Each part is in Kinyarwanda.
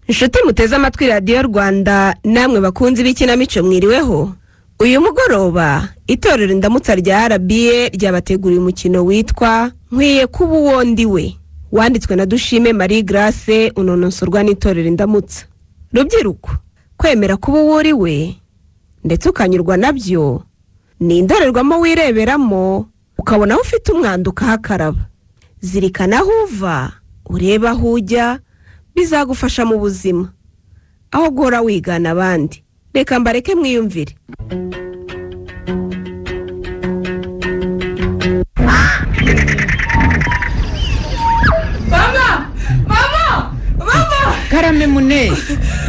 Inshuti muteze amatwi Radio Rwanda, namwe bakunzi b'ikinamico mwiriweho. Uyu mugoroba itorero Indamutsa rya RBA ryabateguriye umukino witwa Nkwiye kuba uwo ndiwe, wanditswe na Dushime Marie Grace, unonosorwa n'itorero Indamutsa. Rubyiruko, kwemera kuba uwo uriwe ndetse ukanyurwa nabyo ni indorerwamo wireberamo ukabona aho ufite umwanda ukahakaraba. Zirikana aho uva, ureba aho ujya, bizagufasha mu buzima aho guhora wigana abandi. Reka mbareke mwiyumvire. Karame Mune,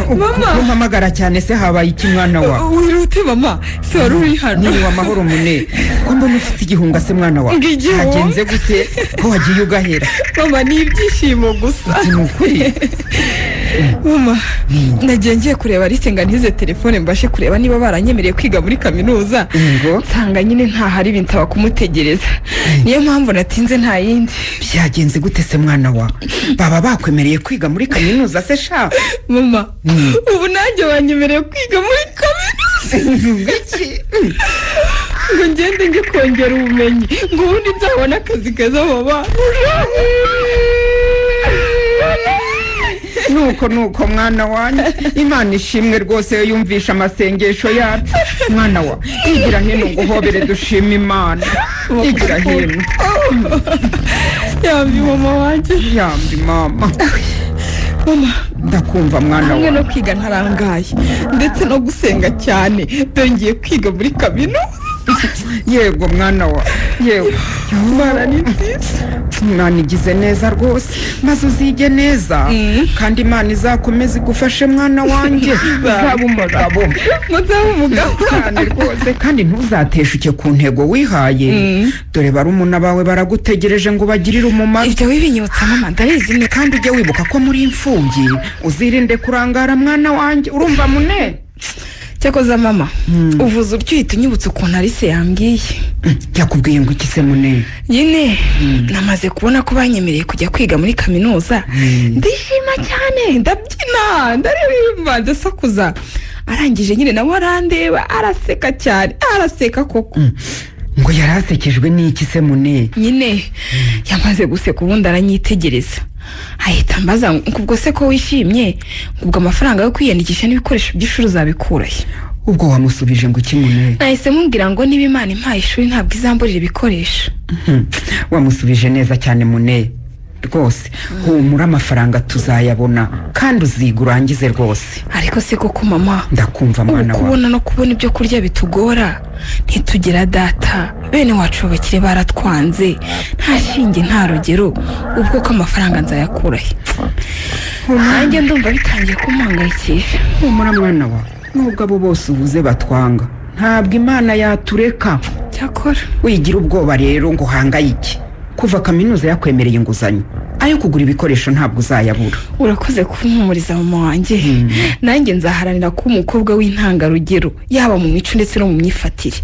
Mama, umpamagara cyane se habaye iki mwana wa? wirute mama, se wari uri hano? Ni wa mahoro Mune, ko mbona ufite igihunga se mwana wa? Hagenze gute ko wagiye ugahera? Mama, ni ibyishimo gusa. Ni ukuri. Mama, nagiye ngiye kureba Alice ngo ntize telefone mbashe kureba niba baranyemereye kwiga muri kaminuza. Ngo nsanga nyine nta hari bintaba kumutegereza. Niyo mpamvu natinze nta yindi. byagenze gute se mwana wa? Baba bakwemereye kwiga muri kaminuza se sha? Mama, ubu nanjye banyemereye kwiga muri kaminuza. Iki? Ngo ngende nge kongera ubumenyi, ngo ubundi nzabona akazi keza mama. Nuko mwana wanjye, Imana ishimwe rwose yumvisha amasengesho yacu. Mwana wa, igira hino nguhobere dushima Imana. Igira hino. Yambi mama wanjye. Yambi mama. Mama, ndakumva mwana hamwe wa. no kwiga ntarangaye ndetse no gusenga cyane, dongeye kwiga muri kaminuza. Yego mwana wa, yego. Imana ni nziza. Imana igize neza rwose, maze uzige neza. Kandi Imana izakomeze igufashe mwana wanjye. Uzaba umugabo. Muzaba umugabo cyane rwose, kandi ntuzateshuke ku ntego wihaye. Dore barumuna bawe baragutegereje ngo bagirire umumaro. Ibyo wibinyutsa mama, ndabizi ne. Kandi ujye wibuka ko muri imfubyi uzirinde kurangara mwana wanjye. Urumva Mune? Cyakoza mama, uvuze utyo uhita unyibutsa ukuntu Alice yambwiye. Yakubwiye ngo iki se Mune? Nyine namaze kubona ko banyemereye kujya kwiga muri kaminuza. Ndishima cyane, ndabyina, ndaririmba, ndasakuza. Arangije nyine nawe arandeba, araseka cyane, araseka koko. Ngo yarasekejwe n'iki se Mune? Nyine yamaze guseka ubundi aranyitegereza. Ahita mbaza ubwo se ko wishimye, ubwo amafaranga yo kwiyandikisha n'ibikoresho by'ishuri uzabikurahe? Ubwo wamusubije ngo iki Mune? Nahise mubwira ngo niba Imana impaye ishuri ntabwo izamburira ibikoresho. Wamusubije neza cyane Mune. Rwose humura, amafaranga tuzayabona kandi uziga urangize rwose. Ariko se koko mama, ndakumva mwana wa. kubona no kubona ibyo kurya bitugora, ntitugira data, bene wacu bakire baratwanze, nta shinge nta rugero, ubwo ko amafaranga nzayakurahe? Nanjye ndumva bitangiye kumpangayikisha. Humura mwana wa, nubwo abo bose ubuze batwanga, ntabwo Imana yatureka. Cyakora wigira ubwoba rero ngo uhangayike. Kuva kaminuza yakwemereye inguzanyo, ayo kugura ibikoresho ntabwo uzayabura. urakoze kumpumuriza mama wanjye. Nanjye nzaharanira kuba umukobwa w'intangarugero, yaba mu mico ndetse no mu myifatire.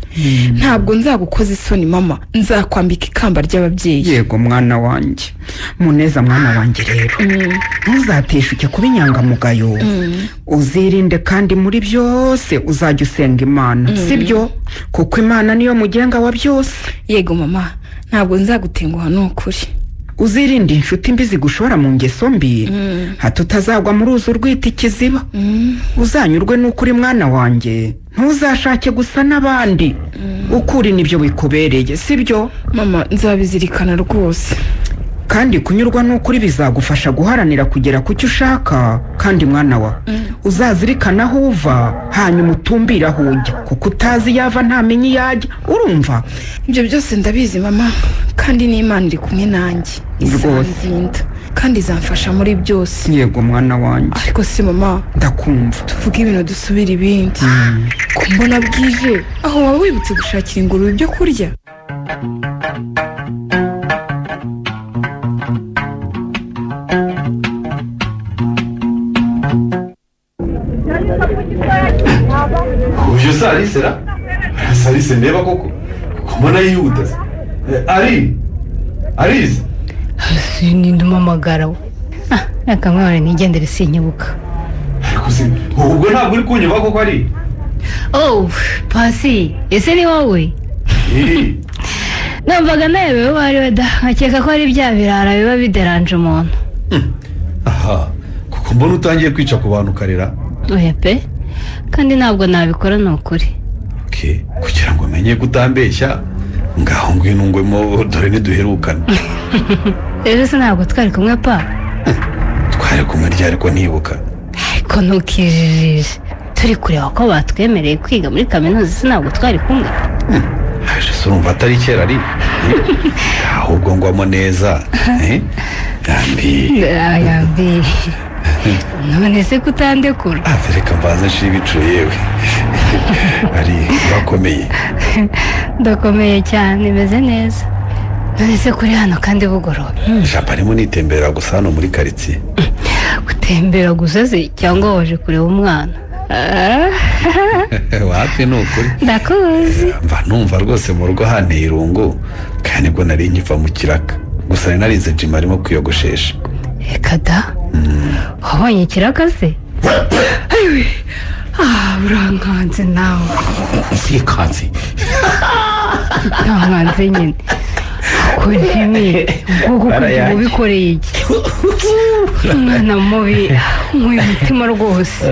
Ntabwo nzagukoza isoni mama, nzakwambika ikamba ry'ababyeyi. Yego mwana wanjye. Muneza mwana wanjye rero, ntuzateshuke kuba inyangamugayo. Uzirinde kandi muri byose uzajya usenga Imana, sibyo? Kuko Imana niyo mugenga wa byose. Yego mama, ntabwo nzagutenguha n'ukuri. Uzirinde inshuti mbi zigushora mu ngeso mbi, hato utazagwa mu ruzi urwita ikiziba. Uzanyurwe n'ukuri mwana wanjye, ntuzashake gusa n'abandi. Ukuri nibyo bikubereye, sibyo? Mama, nzabizirikana rwose. Kandi kunyurwa n'ukuri bizagufasha guharanira kugera ku cyo ushaka. Kandi mwana wa, uzazirikana aho uva, hanyuma utumbira aho ujya, kuko utazi yava ntamenye iyajya. Urumva? Ibyo byose ndabizi mama, kandi n'Imana iri kumwe nanjye, izandinda kandi izamfasha muri byose. Yego mwana wanjye. Ariko se mama, ndakumva. tuvuge ibintu dusubira ibindi. Ko mbona bwije, aho waba wibutse gushakira ingurube ibyo kurya? Uyu Alice ra? Alice ndeba koko. Mbona yihuta. Alice. Sinindi umamagara we. Nakamwara nigendere sinyibuka. ubwo ntabwo uri kunyumva koko ari Oh, Pasi, ese ni wowe? Numvaga nawe wari da, nkakeka ko ari bya birara biba bideranje umuntu. aha kuko mbona utangiye kwica ku bantu ukarira. Oya pe, kandi ntabwo nabikora ni ukuri. Okay, kugira ngo menye kutambeshya ngaho ngwino ngwemo dore niduherukana. Ejo se ntabwo twari kumwe pa? Twari kumwe ryari ko ntibuka. Ariko ntukijijije. Turi kureba ko batwemereye kwiga muri kaminuza se ntabwo twari kumwe. Haje surumva atari kera ari. Ahubwo ngwamo neza. Gambi. None se kutandekura? Reka mbaze nshira ibiciro yewe. Ari bakomeye. Ndakomeye cyane, meze neza. None se kuri hano kandi bugoroba. Japa arimo nitembera gusa hano muri quartier. Gutembera gusa se cyangwa waje kureba umwana? Wapi nukuri. Ndakuzi. Mva numva rwose mu rugo hanteye irungu kandi bwo nari nkiva mu kiraka. Gusa narize Jim arimo kwiyogoshesha. Eka da? Wabonye ikiraka se? Ayiwe. Urankanze nawe. Sikanze. Ntankanze nyine. Ko Jimmy, ubwo ubikoreye iki? Umwana mubi, nk'uyu mutima rwose.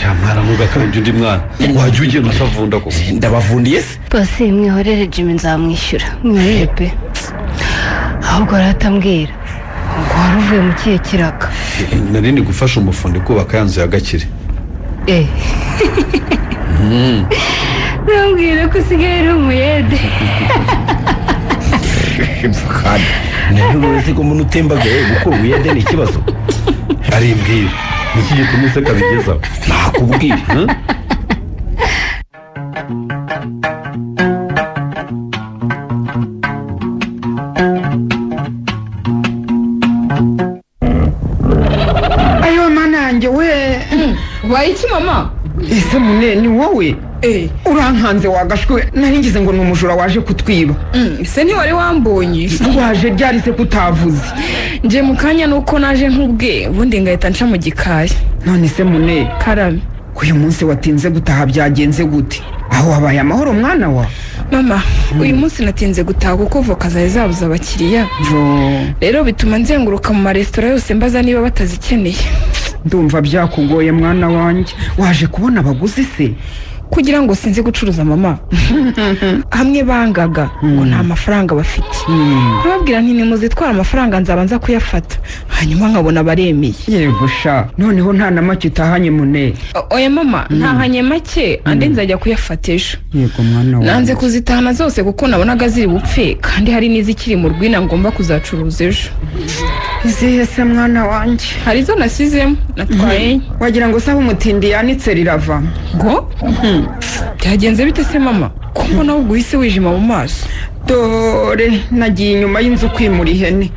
Shamara mugakabije undi mwana. Wajya ugenda usavunda ko. Ndabavundiye se? Bose mwihorere Jimmy nzamwishyura. Mwihorere pe. Ahubwo aratambwira. Ngo wari uvuye mu kihe kiraka? Nari ndi gufasha umufundi kubaka yanzu ya Gakire. Nambwira ko usigaye uri umuyede. Mfukana ntiruzi ko umuntu utembagaye gukora ubuyede ni ikibazo. Ari imbwira niki gituma useka bigezaho. Nakubwira ayo manange we. Wayi iki mama? Ese Mune ni wowe? Urankanze wagashwe nari ngize ngo ni umujura waje kutwiba. Se ni wari wambonye? Waje ryari se kutavuze? Nje mu kanya nuko naje nkubwe ubundi ngahita nca mu gikari. None se Mune, Karame, uyu munsi watinze gutaha byagenze gute? Aho wabaye amahoro mwana wa? mama, uyu munsi natinze gutaha kuko voka zari zabuze abakiriya. Rero bituma nzenguruka mu maresitora yose mbaza niba batazikeneye. Ndumva byakugoye mwana wanjye. Waje kubona abaguzi se? Kugira ngo sinzi gucuruza mama. Hamwe bangaga ngo nta mafaranga bafite. Babwira nti nimuzitwara amafaranga nzabanza kuyafata. Hanyuma nkabona baremeye. Yego sha. Noneho nta na make utahanye Mune. Oya mama, ntahanye make andi nzajya kuyafata ejo. Yego mwana wanjye. Nanze kuzitahana zose kuko nabonaga ziri bupfe kandi hari n'izikiri mu rwina ngomba kuzacuruza ejo. Izihe se mwana wanjye? Hari zo nasizemo natwaye. Wagira ngo sabe umutindi yanitse rirava. Ngo? Byagenze bite se mama? Ko mbona ahubwo uhise wijima mu maso. Dore nagiye inyuma y'inzu kwimura ihene.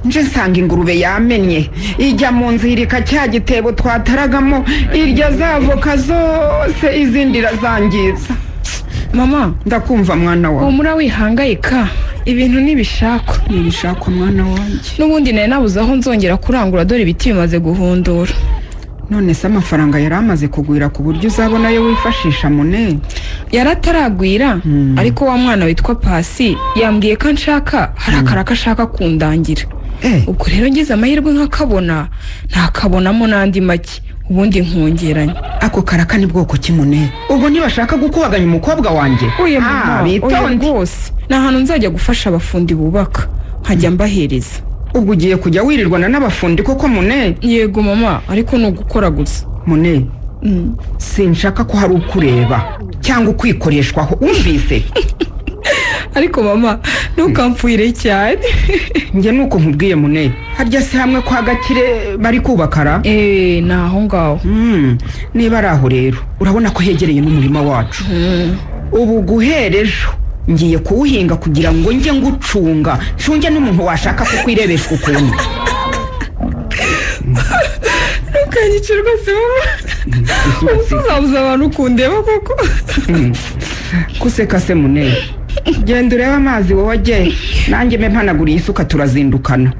Nje nsanga ingurube yamenye. Ijya mu nzu irika cya gitebo twataragamo, irya zavoka zose izindi irazangiza. Mama, ndakumva mwana wawe. Umura wihangayika. Ibintu nibishakwa mwana wanjye. Nubundi nari nabuze aho nzongera kurangura dore ibiti bimaze guhundura. None se amafaranga yari amaze kugwira ku buryo uzabona ayo wifashisha Mune? Yarataragwira, ariko wa mwana witwa Pasi yambwiye ko nshaka hari akaraka ashaka kundangira. Ubwo rero ngize amahirwe nkakabona, ntakabonamo n'andi make. Ubundi nkongeranye. Ako karaka ni bwoko ki Mune? Ubwo ntibashaka gukubaganya umukobwa wanjye? Oya mama, oya rwose. Ni ahantu nzajya gufasha abafundi bubaka, nkajya mbahereza. Ubwo ugiye kujya wirirwana n'abafundi koko Mune? Yego mama, ariko ni ugukora gusa. Mune, sinshaka ko hari ukureba cyangwa ukwikoreshwaho, wumvise? Ariko mama, ntukamfuire cyane. Njye nuko nkubwiye Mune. Harya se hamwe kwa Gakire bari kubakara? Naho ngaho. Niba ari aho rero, urabona ko hegereye n'umurima wacu. Ubu guherejo ngiye kuwuhinga kugira ngo njye ngucunga, nshunge n'umuntu washaka kukwirebeshwa ukuntu. Ntukanyice rwose mama. Uzabuza abantu kundeba koko. Kuseka se Mune. Genda urebe amazi wowe ajye, nanjye mpe mpanaguriye isuka turazindukana.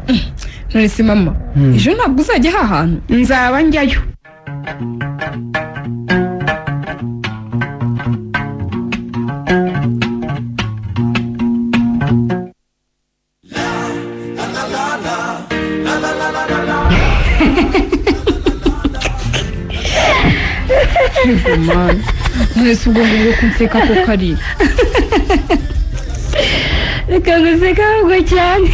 None se mama, ejo ntabwo uzajya aha hantu? Nzaba njyayo. ariko mwana mwese ubwo ngubwo kunseka ko kari reka nguseka ahubwo cyane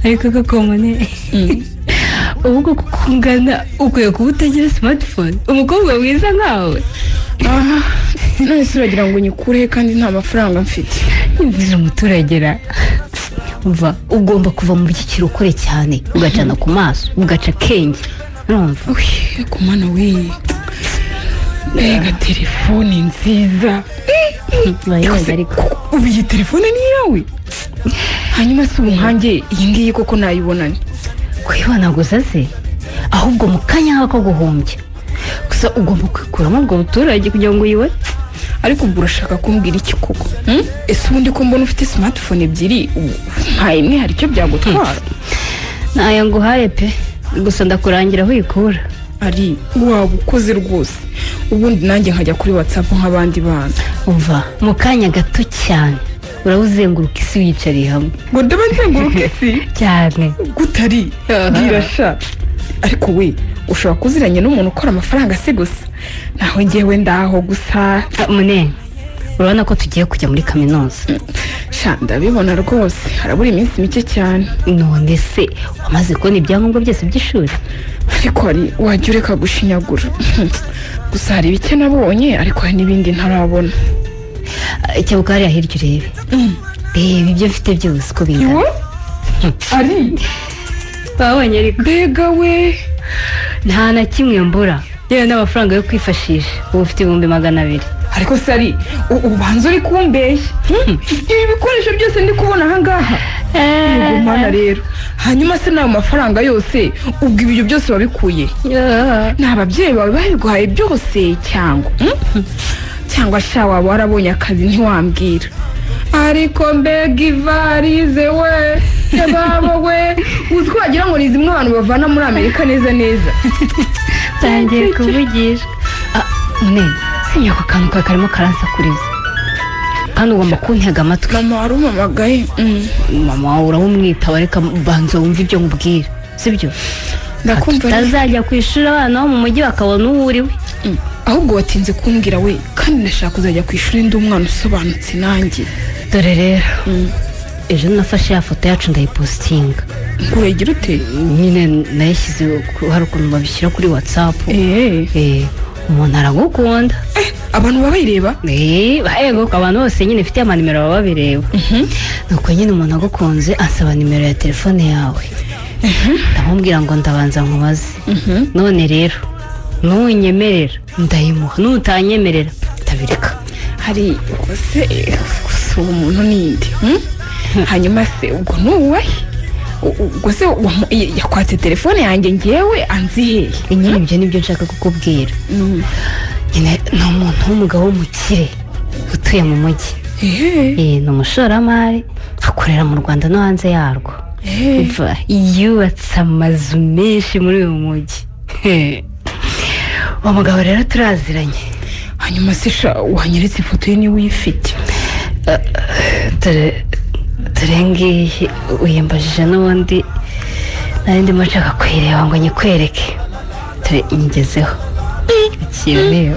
ariko kakomone ubwo kukungana ukwiye kuba utagira smartphone umukobwa mwiza nkawe none se uragira ngo nyikurehe kandi nta mafaranga mfite imvira umuturage ra umva ugomba kuva mu byiciro ukore cyane ugacana ku maso ugaca kenge urumva ku mana we mbega telefone nziza ubu iyi telefone ni iyawe hanyuma si ubu nkanjye iyi ngiyi koko nayibonane kuyibona gusa se ahubwo mu kanya nk'ako guhumbya gusa ugomba kwikuramo ubwo buturage kugira ngo uyibone ariko ubwo urashaka kumbwira iki koko ese ubundi ko mbona ufite smartphone ebyiri nta imwe hari icyo byagutwara ntayo nguhaye pe gusa ndakurangira aho uyikura ari waba ukoze rwose ubundi nanjye nkajya kuri WhatsApp nk'abandi bana umva mu kanya gato cyane urawuzenguruka isi wiyicariye hamwe ngo ndaba nzenguruka isi cyane gutari birasha ariko we ushobora kuziranye n'umuntu ukora amafaranga se gusa naho ngewe ndaho gusa mune urabona ko tugiye kujya muri kaminuza sha ndabibona rwose harabura iminsi mike cyane none se wamaze kubona ibyangombwa byose by'ishuri ariko hari wajya ureka gushinyagura gusa hari bike nabonye ariko hari n'ibindi ntarabona icyabuka hariya hirya urebe reba ibyo mfite byose uko bingana ari babonye ariko mbega we nta na kimwe mbura yewe n'amafaranga yo kwifashisha ubu ufite 200 ariko se ari ubanza uri kumbeshya ibi bikoresho byose ndi kubona ahangaha yego mana rero hanyuma se n'ayo mafaranga yose ubwo ibyo byose wabikuye ni ababyeyi bawe babiguhaye byose cyangwa sha waba warabonye akazi ntiwambwira ariko mbega ivarize we yababo we uzi ko wagira ngo ni zimwe abantu bavana muri Amerika neza neza tangiye kuvugisha mune sinya ko kantu kawe karimo karansakuriza kandi ugomba kuntega amatwi mama warumamagaye mama wawe uramwitaba reka banza wumve ibyo nkubwira sibyo ndakumva utazajya ku ishuri abana bo mu mujyi bakabona uwo uriwe ahubwo watinze kumbwira we kandi ndashaka kuzajya ku ishuri ndi umwana usobanutse nanjye dore rero ejo nafashe ya foto yacu ndayipositinga urayigira ute nyine nayishyize hari ukuntu babishyira kuri WhatsApp umuntu aragukunda abantu baba bayireba yego abantu bose nyine ifite amanimero baba babireba nuko nyine umuntu agukunze asaba nimero ya telefone yawe ndamubwira ngo ndabanza nkubaze none rero nunyemerera ndayimuha nutanyemerera ndabireka hari se uwo muntu ninde hanyuma se ubwo nuwahe ubwo se yakwatse telefone yanjye ngewe anzi hehe nyine ibyo nibyo nshaka kukubwira nyine ni umuntu w'umugabo w'umukire utuye mu mujyi ni umushoramari akorera mu Rwanda no hanze yarwo yubatse amazu menshi muri uyu mujyi uwo mugabo rero turaziranye hanyuma se wanyeretse ifoto ye niba uyifite dore ngiyi uyambajije n'ubundi nari ndimo nshaka kuyireba ngo nyikwereke dore nyigezeho ikireba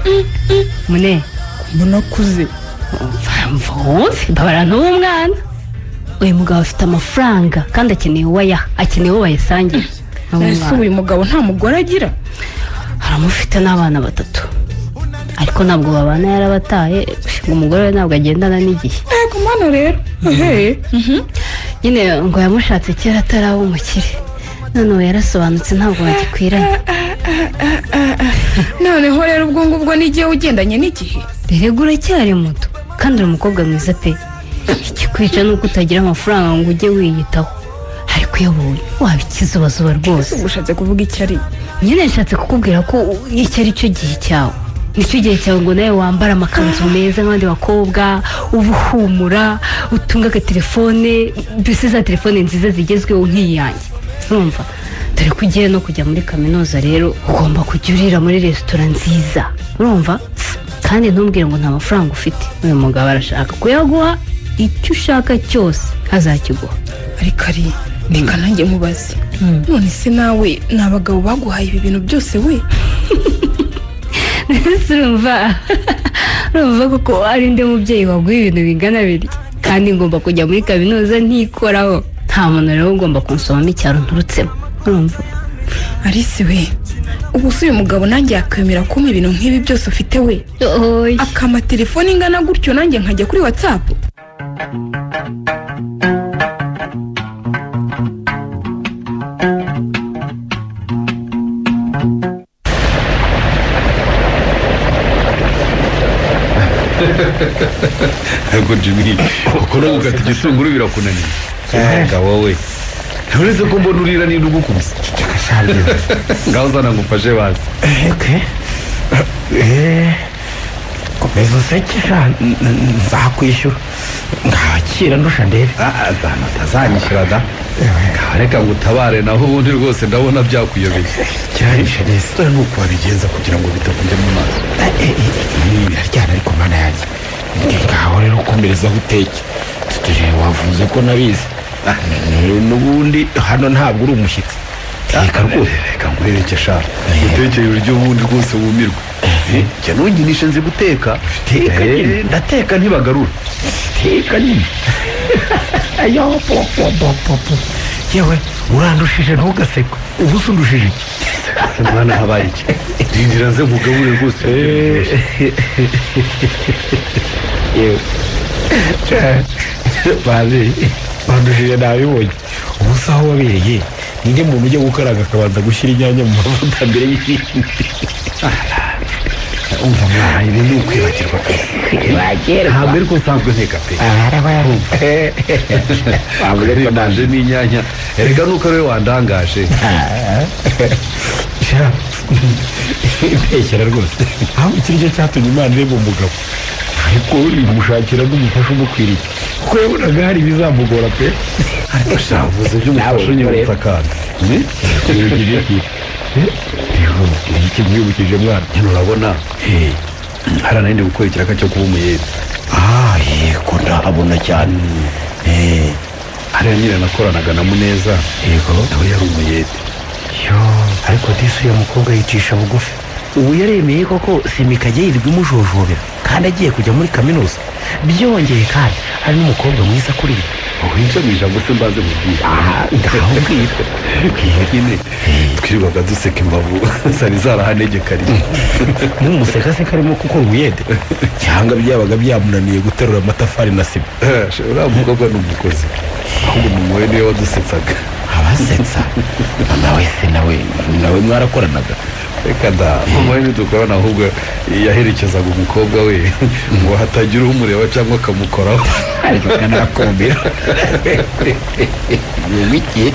mune mbona akuze mbabara n'umwana uyu mugabo afite amafaranga kandi akeneye uwo bayisangira ese uyu mugabo nta mugore agira aramufite n'abana 3 ariko ntabwo babana yarabataye ngo umugore we ntabwo agendana n'igihe yego mana rero nyine ngo yamushatse kera ataraba umukire none ubu yarasobanutse ntabwo bagikwiranye noneho rero ubwo ngubwo n'igihe ugendanye n'igihe rero uracyari muto kandi uri umukobwa mwiza pe ikikwica ni uko utagira amafaranga ngo ujye wiyitaho ariko iyo ubonye wabikiza ubazuba rwose ushatse kuvuga icyo ari nyine nshatse kukubwira ko icyo ari cyo gihe cyawe nicyo gihe cyawe ngo nawe wambara amakanzu meza nk'abandi bakobwa uba uhumura utunga agatelefone mbese za telefone nziza zigezweho nk'iyanjye urumva dore ko ugiye no kujya muri kaminuza rero ugomba kujya urira muri resitora nziza urumva kandi ntumbwire ngo nta mafaranga ufite uyu mugabo arashaka kuyaguha icyo ushaka cyose azakiguha ariko ari reka nanjye nkubaze none se nawe ni abagabo baguhaye ibi bintu byose we urumva koko ari nde mubyeyi waguha ibintu bingana birya kandi ngomba kujya muri kaminuza ntikoraho nta muntu rero ugomba kunsomamo icyaro nturutsemo urumva Alice we ubu se uyu mugabo nanjye yakwemera kumpa ibintu nk'ibi byose ufite we akama telefone ingana gutyo nanjye nkajya kuri WhatsApp ariko Jimmy uko no gukata igitunguru birakunaniye reka wowe ntureze ko mbona urira n'indi ugukubise ngaho uzana ngo ufashe bazi komeza useke nzakwishyura ngakira ndusha ndebe azana atazanyishyura da reka ngo utabare naho ubundi rwose ndabona byakuyobeye cyarishe neza dore nuko wabigenza kugira ngo bitakujya mu maso biraryana ariko mana yanjye ngaho rero ukomereza aho uteke tutuje wavuze ko nabizi n'ubundi hano ntabwo uri umushyitsi teka rwose reka nkwereke sha utekeye uburyo ubundi rwose wumirwa njye ntunginishe nzi guteka ndateka ntibagarura teka nyine ayo popo yewe urandushije ntugasekwe ubu se undushije iki mwana habaye iki rindira nze nkugabure rwose yewe bazi bandushije nabibonye ubu se aho wabereye ninde muntu ujya gukaraga akabanza gushyira inyanya mu mavuta mbere y'ibindi umva mwana ibi ni ukwibagirwa pe ntabwo ariko nsanzwe nteka pe bavuze ko nanje n'inyanya erega nuko ariwe wandangaje mbeshyera rwose aho iki cyo cyatumye imana ireba umugabo ariko imushakira n'umufasha umukwiriye kuko yabonaga hari ibizamugora pe ariko shavuze by'umufasha unyibutsa kandi iki mwibukije mwana urabona haranahindi gukora ikiraka cyo kuba umuyede yego ndahabona cyane hariya nyine nakoranaga na Muneza yego nawe yari umuyede ariko disi uyu mukobwa yicisha bugufi ubu yaremeye koko simika ajya yirirwa imujojobera kandi agiye kujya muri kaminuza byongeye kandi hari n'umukobwa mwiza kuri we winjira mu ijambo se mbaze mubwira ndahubwira nyine twirirwaga duseka imbavu zari zarahanegekariye mumuseka se karimo kuko ubuyede cyangwa byabaga byamunaniye guterura amatafari na sima uriya mukobwa ni umukozi ahubwo umumoye niwe wadusetsaga abasetsa mama wese nawe mwarakoranaga reka da mama we ntidukorana ahubwo yaherekezaga umukobwa we ngo hatagira umureba cyangwa akamukoraho ariko kanakumbira yubiki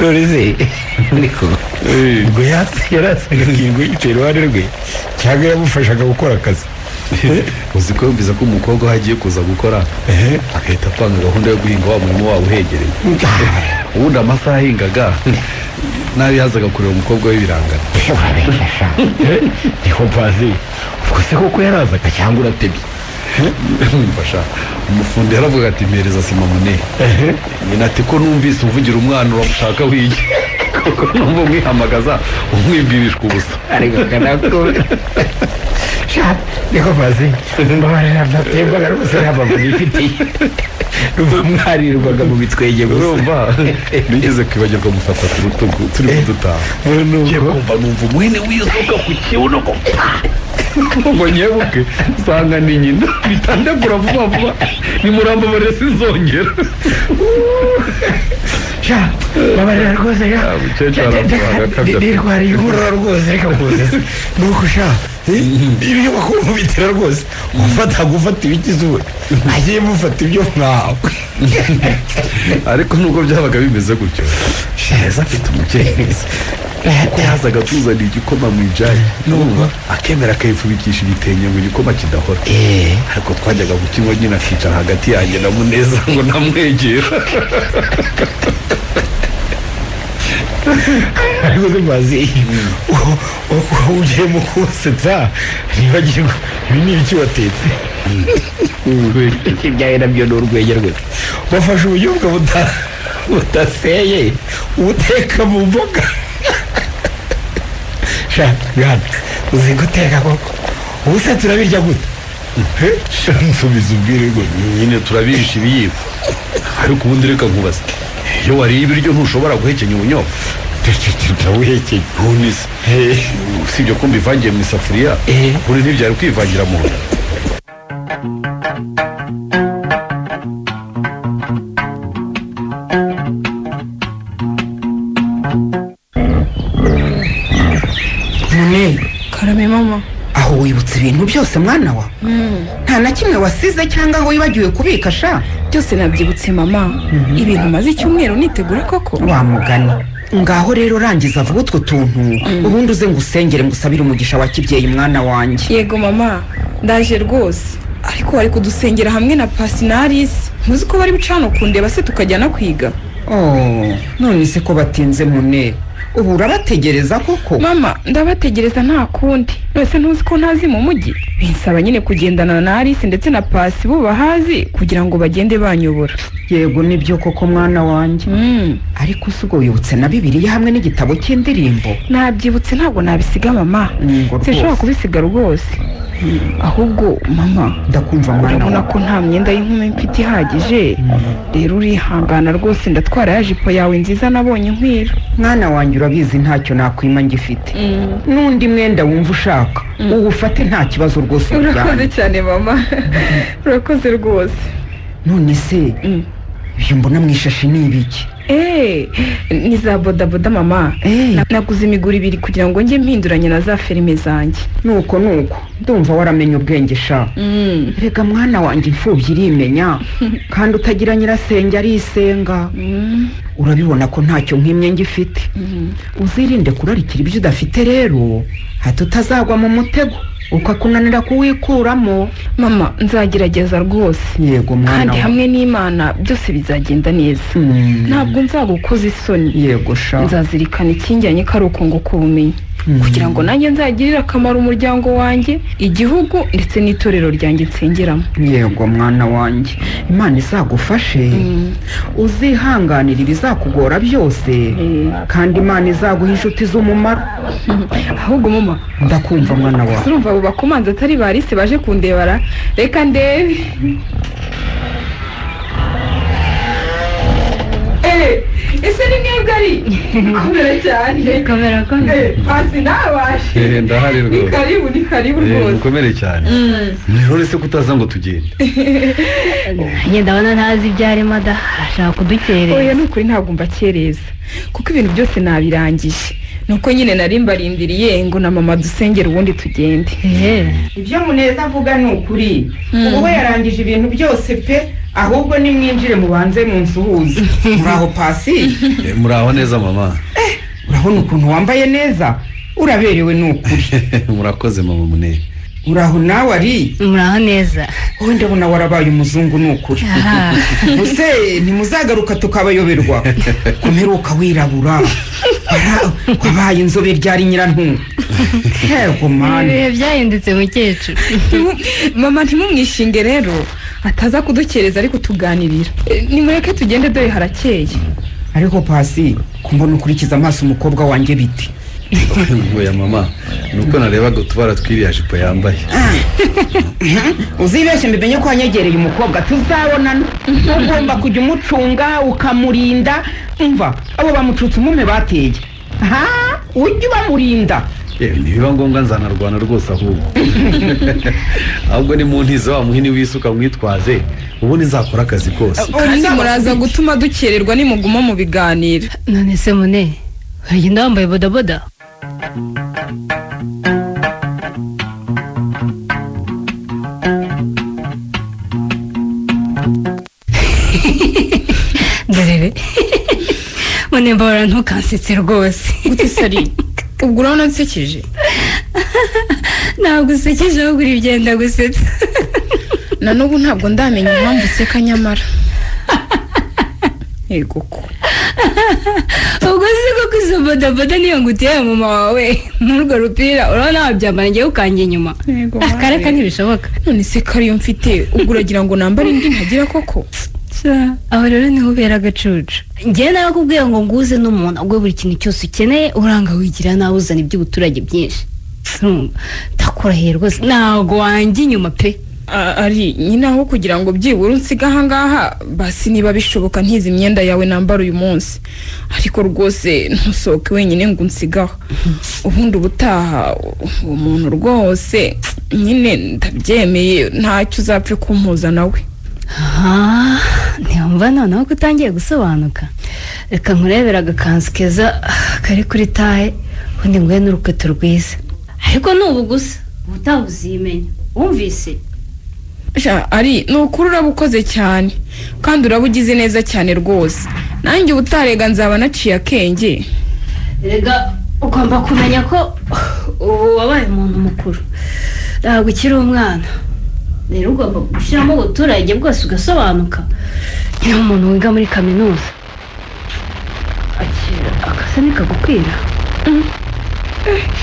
rurize niko ubwo yarasaga kingo yicaye iruhande rwe cyangwa yamufashaga gukora akazi uzi ko yumviza ko umukobwa we agiye kuza gukora agahita apanga gahunda yo guhinga wa murimo wabo uhegereye ubundi amasaha ahingaga nawe yazaga kureba umukobwa we birangana urabeshasha niho mpazi ubwo se koko yarazaga cyangwa uratebye mfasha umufundi yaravuga ati mpereza sima munini nyina ati ko numvise uvugira umwana uramushaka wige kuko numva umwihamagaza umwibwirishwa ubusa ariko kanakubwira niko mpazi mbabarira natembaga rwose ntabwo nifitiye ruva mwarirwaga mu bitwenge gusa urumva nigeze kwibagirwa mufata ku rutugu turi kudutaha ngiye kumva numva umuhini wizuka ku kibuno ngo nyebuke usanga ni nyina bitandagura vuba vuba nimurambabare sinzongera babarira rwose nirwariye inkorora rwose reka muzeze nuko sha ibyo bakuru bitera rwose gufata ibigize uwe agiye mufata ibyo mwawe ariko nubwo byabaga bimeze gutyo sheza afite umukenyezi kuko yazaga tuzana igikoma mu ijari numva akemera akayifubikisha igitenge ngo igikoma kidahora ariko twajyaga kukinywa nyine akicara hagati yanjye na Muneza ngo namwegera ariko zimaze ugiye mu kusetsa ntibagirwa ibi ni ibiki watetse ibyawe nabyo ni urwenya rwose bafashe ubunyobwa udaseye uteka mu mboga mwana uzi guteka koko ubu se turabirya gute nsubiza ubwire ngo nyine turabirisha ibiyiko ariko ubundi reka nkubaza iyo wariye ibiryo ntushobora guhekenya ubunyobwa ndawuhekenya none se usibye ko mbivangiye mu isafuriya buri ntibyari kwivangira mu nda Mune, karame mama. aho wibutse ibintu byose mwana wa nta na kimwe wasize cyangwa aho wibagiwe kubika sha Byose nabyibutse mama. Ibintu maze icyumweru nitegura koko. wa mugani ngaho rero rangiza vuba utwo tuntu ubundi uze ngusengere ngusabire umugisha wa kibyeyi mwana wanjye. Yego mama, ndaje rwose. Ariko bari kudusengera hamwe na Pasinaris. Muzi ko bari bucana kundeba se tukajyana kwiga. Oh, none se ko batinze Mune, ubu urabategereza koko? Mama, ndabategereza nta kundi. Nose ntuzi ko ntazi mu mujyi. Binsaba nyine kugendana na Alice ndetse na Pasi bo bahazi kugira ngo bagende banyobora. Yego nibyo koko mwana wanjye. Ariko usugo wibutse na Bibiliya hamwe n'igitabo cy'indirimbo? Nabyibutse ntabwo nabisiga mama. Sinshobora kubisiga rwose. Ahubwo mama, ndakumva mwana urabona ko nta myenda y'inkumi mfite ihagije. Rero urihangana rwose ndatwara ya jipo yawe nziza nabonye nkwira. Mwana wanjye urabizi ntacyo nakwima ngifite. N'undi mwenda wumva ushaka uwufate nta kibazo rwose. Urakoze cyane mama. Urakoze rwose. None se ibyo mbona mu ishashi ni ibiki? Ni za bodaboda mama. Naguze imiguru 2 kugira ngo njye mpinduranye na za ferime zanjye. Nuko ndumva waramenye ubwenge sha. Rega mwana wanjye imfubyi irimenya kandi utagira nyirasenge arisenga. Urabibona ko ntacyo nk'imye ngifite. Uzirinde kurarikira ibyo udafite rero hato utazagwa mu mutego ukakunanira kuwikuramo. Mama, nzagerageza rwose. Yego mwana, kandi hamwe n'Imana byose bizagenda neza. Ntabwo nzagukoza isoni. Yego sha. Nzazirikana ikinjyanye karuko ngo kubumenye kugira ngo nanjye nzagirira akamaro umuryango wanjye, igihugu ndetse n'itorero ryanjye nsengeramo. Yego mwana wanjye, Imana izagufashe. Uzihanganira ibizakugora byose kandi Imana izaguha inshuti z'umumaro. Ahubwo mama, ndakumva mwana wawe. urumva abo bakomanza atari barise baje kundebara? Reka ndebe. Ese ni mwebwe ari? Kamera cyane. Kamera. Pasi nabashe. ndahari rwose. Ni karibu rwose. mukomere cyane. None se kutaza ngo tugende? Njye ndabona ntazi ibyo arimo da, arashaka kudukereza. Oya nukuri ntabwo mbakereza kuko ibintu byose nabirangije. Nuko nyine nari mbarindiriye ngo na mama dusengera ubundi tugende. Ibyo Muneza avuga ni ukuri. Ubu we yarangije ibintu byose pe, ahubwo nimwinjire mubanze munsuhuze. Muraho Pasi? Muraho neza mama. Urabona ukuntu wambaye neza, uraberewe ni ukuri. Murakoze mama Mune. Uraho nawe ari? Muraho neza. Wowe ndabona warabaye umuzungu ni ukuri. Use ntimuzagaruka tukabayoberwa. Kumeruka wirabura. Wabaye inzobe ryari nyirantunga. Yego mani. Ibihe byahindutse mukecuru. Mama ntimumwishinge rero ataza kudukereza ariko tuganirira. Nimureke tugende dore harakeye. Ariko Pasi, kumbona ukurikiza amaso umukobwa wanjye biti? Oya mama, nuko narebaga utubara twiriya jipo yambaye. Uzibeshye mbimenye ko wanyegereye umukobwa tuzabonana. Ugomba kujya umucunga ukamurinda. Umva, abo bamucutse umume bateye. Ujye bamurinda. Nibiba ngombwa nzanarwana rwose ahubwo. Ahubwo ni mu ntizo wa muhini wisuka mwitwaze ubundi nzakora akazi kose. Kandi muraza gutuma dukererwa nimuguma mu biganiro. None se Mune, uragenda wambaye bodaboda? Dore Mune mbora ntukansetse rwose. Gute sari? Ubwo urabona nsekeje? Ntabwo usekeje ahubwo uribyenda gusetsa. Na n'ubu ntabwo ndamenya impamvu useka nyamara. Yego ko. Ubwo siko kuzo bodaboda niyo nguteye mama wawe. N'urwo rupira urabona wabyambara ngiye ukange inyuma. Yego. Akareka ntibishoboka. None se kariyo mfite ubwo uragira ngo nambare indi ntagira koko? aho rero niho ubera agacucu njyewe narakubwiye ngo nguze n'umuntu agwe buri kintu cyose ukeneye uranga wigira nawe uzana iby'ubuturage byinshi ndakurahiye rwose ntago wanjye inyuma pe ari nyine aho kugira ngo byibura unsiga ahangaha basi niba bishoboka ntizi imyenda yawe nambara uyu munsi ariko rwose ntusohoke wenyine ngo unsigaho ubundi ubutaha uwo muntu rwose nyine ndabyemeye ntacyo uzapfe kumpuza nawe ntiyumva noneho ko utangiye gusobanuka reka nkurebera agakanzu keza kari kuri taye ubundi nguhe n'urukweto rwiza ariko nubu gusa ubutaha uzimenya wumvise ari ni ukuri uraba ukoze cyane kandi uraba ugize neza cyane rwose nanjye ubutarega nzaba naciye akenge rega ugomba kumenya ko ubu wabaye umuntu mukuru ntabwo ukiri umwana rero ugomba gushyiramo ubuturage bwose ugasobanuka nyine umuntu wiga muri kaminuza akasa nikagukwira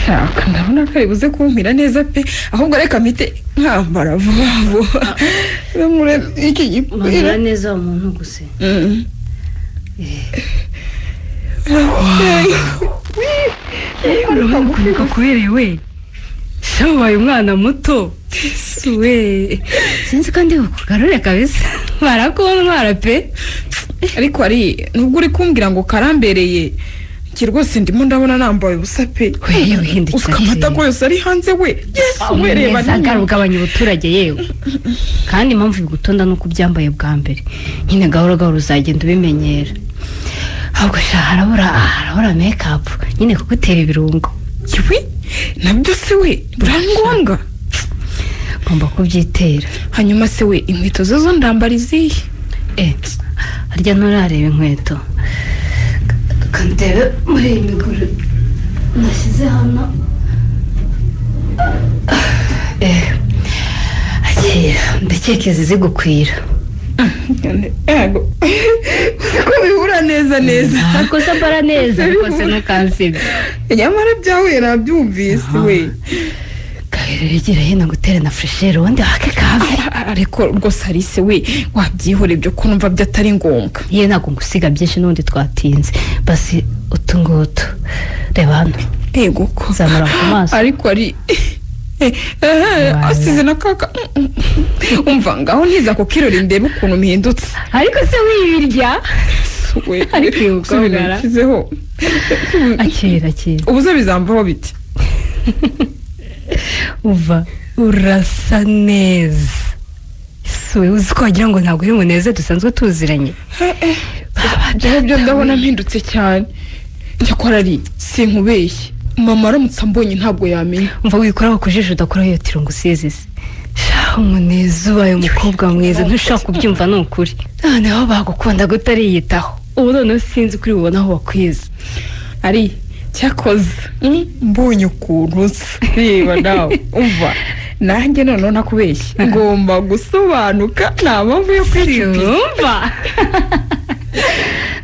shaka ndabona ko ari buze kumpira neza pe ahubwo reka mpite nkambara vuba vuba iki gipira neza umuntu gusa urabona kuberewe shabaye umwana muto we sinzi kandi kugarure kabisa barakuntwara pe ariko ari nubwo uri kumbwira ngo karambereye ki rwose ndimo ndabona nambaye ubusa pe wihindukira ukamata ko yose ari hanze we yesu wereba ugabanya ubuturage yewe kandi impamvu bigutonda nuko ubyambaye bwa mbere nyine gahoro gahoro uzagenda ubimenyera ahubwo harabura make up nyine kugutera ibirungo yewe nabyo se we burangombwa ngomba kubyitera hanyuma se we inkweto zo ndambara izihe harya nturareba inkweto kandebe muri iyi miguru nashyize hano ndakeka izi zigukwira ko bihura neza ariko se mbara neza ariko se ntukansibe nyamara byahuye nabyumvise we rero igira hino gutere na furesheri ubundi wake kafe ariko rwose arise we wabyihore byo ko numva byatari ngombwa ye ntabwo ngusiga byinshi n'ubundi twatinze basi utu ngutu reba hano yego ko zamura ku maso ariko ari asize na kaka umva ngaho ntiza ku kirori ndebe ukuntu mpindutse ariko se wibirya ariko ubugara akira ubuze bizamvaho biti uva urasa neza suwe uzi ko wagira ngo ntabwo uri muneze dusanzwe tuziranye byo ndabona mpindutse cyane cyakora ari sinkubeshye mama aramutse ambonye ntabwo yamenya umva wikoraho ku jisho udakora iyo tiro ngo usizize umuneza ubaye umukobwa mwiza ntushaka kubyumva ni ukuri noneho bagukunda gutariyitaho ubu noneho sinzi kuri bubona aho bakwiza ari cyakoze mbonye ukuntu usa reba nawe umva nanjye noneho nakubeshye ngomba gusobanuka nta mpamvu yo kwiyumva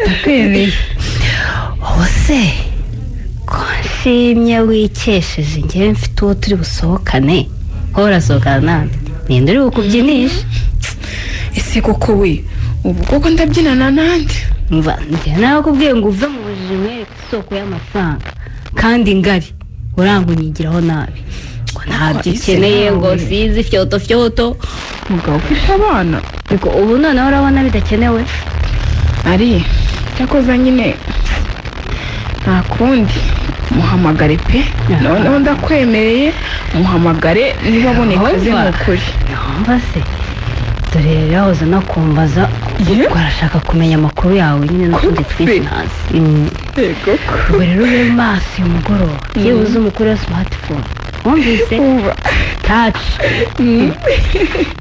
ndakwemeye ubu se ko nshimye wikesheje ngewe mfite uwo turi busohokane ko urasohokana nande ninde uri bukubyinisha ese koko we ubu koko ndabyinana nande mva njye nakubwiye ngo uve mu bujiji mwereke isoko y'amafaranga kandi ngari uranga unyigiraho nabi ngo ntabyo ukeneye ngo sizi fyoto mugabo ufisha abana ariko ubu noneho urabona bidakenewe ari cyakoze nyine nta kundi muhamagare pe noneho ndakwemereye muhamagare niba abonekaze ni ukuri numva se dore rero yahoze nakumbaza ubwo arashaka kumenya amakuru yawe nyine n'utundi twinshi hasi ubwo rero ube maso uyu mugoroba yewe uzi umukuru wa smartphone wumvise taci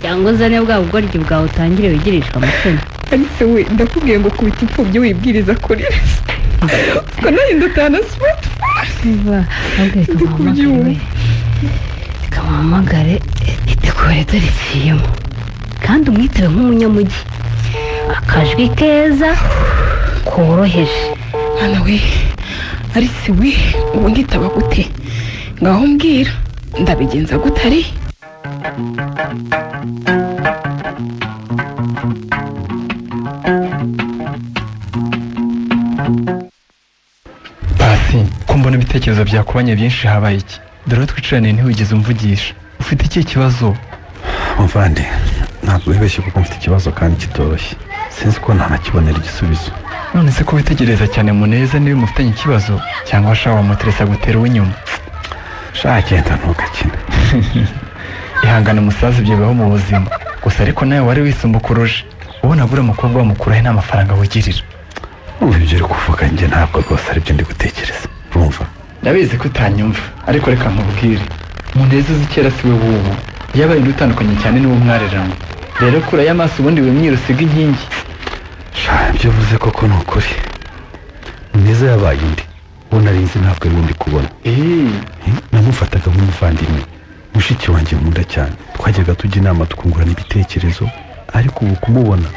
cyangwa uzane bwa bugoryi bwawe utangire wigirishwa amasomo ariko we ndakubwiye ngo kubita imfubyi wibwiriza kuri ubwo nayo ndatana smartphone kamuhamagare itekure dore ikiyemo kandi umwitebe nk'umunyamujyi akajwi keza koroheje hano we ariko we ubu nditaba gute ngaho mbwira ndabigenza gute ari ibitekerezo byakubanye byinshi habaye iki dore twicaraniye ntiwigeze umvugisha ufite iki kibazo muvandi ntabwo wibeshye kuko mfite ikibazo kandi kitoroshye sinzi ko ntanakibonera igisubizo none se ko witegereza cyane Muneza niba mufitanye ikibazo cyangwa washaka wamuteresa gutera uw'inyuma genda ntugakine ihangane musaza ibyo bibaho mu buzima gusa ariko nawe wari wisumbukuruje ubona buri umukobwa wamukuraho nta mafaranga wigirira umva ibyo uri kuvuga njye ntabwo rwose aribyo ndi gutekereza urumva ndabizi ko utanyumva ariko reka nkubwire Muneza uzi kera si we w'ubu yabaye undi utandukanye cyane n'uwo mwareranywe rero kurayo amaso ubundi wimwira usiga inkingi ibyo uvuze koko ni ukuri Muneza yabaye undi uwo nari nzi ntabwo ari undi kubona namufataga nk'umuvandimwe mushiki wanjye nkunda cyane twajyaga tujya inama tukungurana ibitekerezo ariko ubu kumubona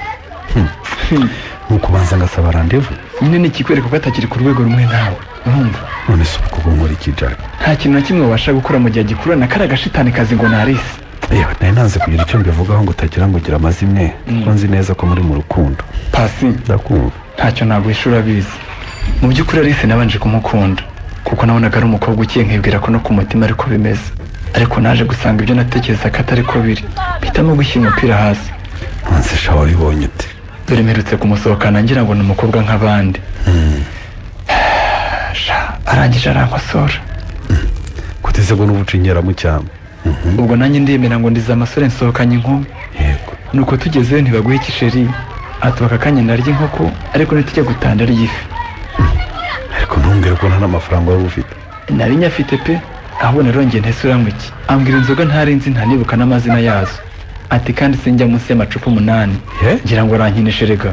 ni ukubanza ngasaba randevu nyine ni ikikwereka ko atakiri ku rwego rumwe nawe urumva none se ubu kuko nkora iki Jack nta kintu na kimwe wabasha gukora mu gihe gikurana kari agashitani kazi ngo narisi yewe nari nanze kugira icyo mbivugaho ngo utagira ngo ugira amazimwe kuko nzi neza ko muri mu rukundo Pasi ndakumva ntacyo nagwishura abizi mu by'ukuri Alice nabanje kumukunda kuko nabonaga ari umukobwa ukiye nkibwira ko no ku mutima ariko bimeze ariko naje gusanga ibyo natekereza ko atari ko biri mpitamo gushyira umupira hasi nonse sha wabibonye ute dore mperutse kumusohokana ngira ngo ni umukobwa nk'abandi arangije arankosora kuteze ngo n'ubucinyera mu cyama ubwo nanjye ndemera ngo ndiza amasore nsohokanye inkumi yego nuko tugezeyo ntibaguhe ikisheri atubaka akanya narya inkoko ariko ntitujya gutanda ari ifi ariko ntumbwire ko nta n'amafaranga wari ufite nari nyafite pe ahubwo narongeye ntese uranywa iki ambwira inzoga ntarinzi ntanibuka n'amazina yazo ati kandi sinjya munsi y'amacupa 8 ngira ngo arankinishe rega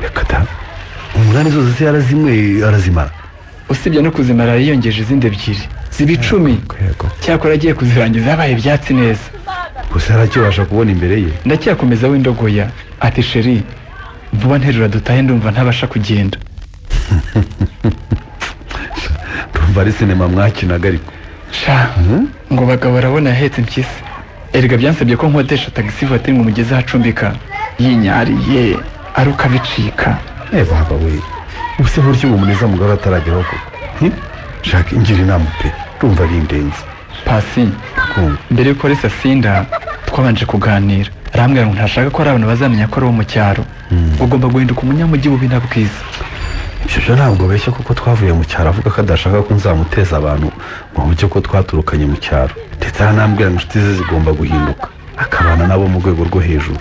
reka da 8 zose se yarazimwe arazimara usibye no kuzimara yiyongeje izindi 2 ziba 10 cyakora agiye kuzirangiza yabaye ibyatsi neza gusa aracyabasha kubona imbere ye ndacyakomeza w'indogoya ati sheri vuba nterura dutahe ndumva ntabasha kugenda ndumva ari sinema mwakinaga ariko sha ngo bagabo barabona yahetse impyisi erega byansabye ko nkodesha taxi voiture ngo mugeze ahacumbika yinyariye aruka bicika baba we ubuse buryo uwo Muneza mugabo atarageraho koko shaka ingira inama pe ndumva ari indenzi Pasi mbere yuko Alice asinda twabanje kuganira arambwira ngo ntashaka ko ari abantu bazamenya ko ari uwo mu cyaro ugomba guhinduka umunyamujyi bubi na bwiza ibyo ntabwo beshya kuko twavuye mu cyaro avuga ko adashaka ko nzamuteza abantu mu buryo ko twaturukanye mu cyaro ndetse aranambwira ngo inshuti ze zigomba guhinduka akabana nabo mu rwego rwo hejuru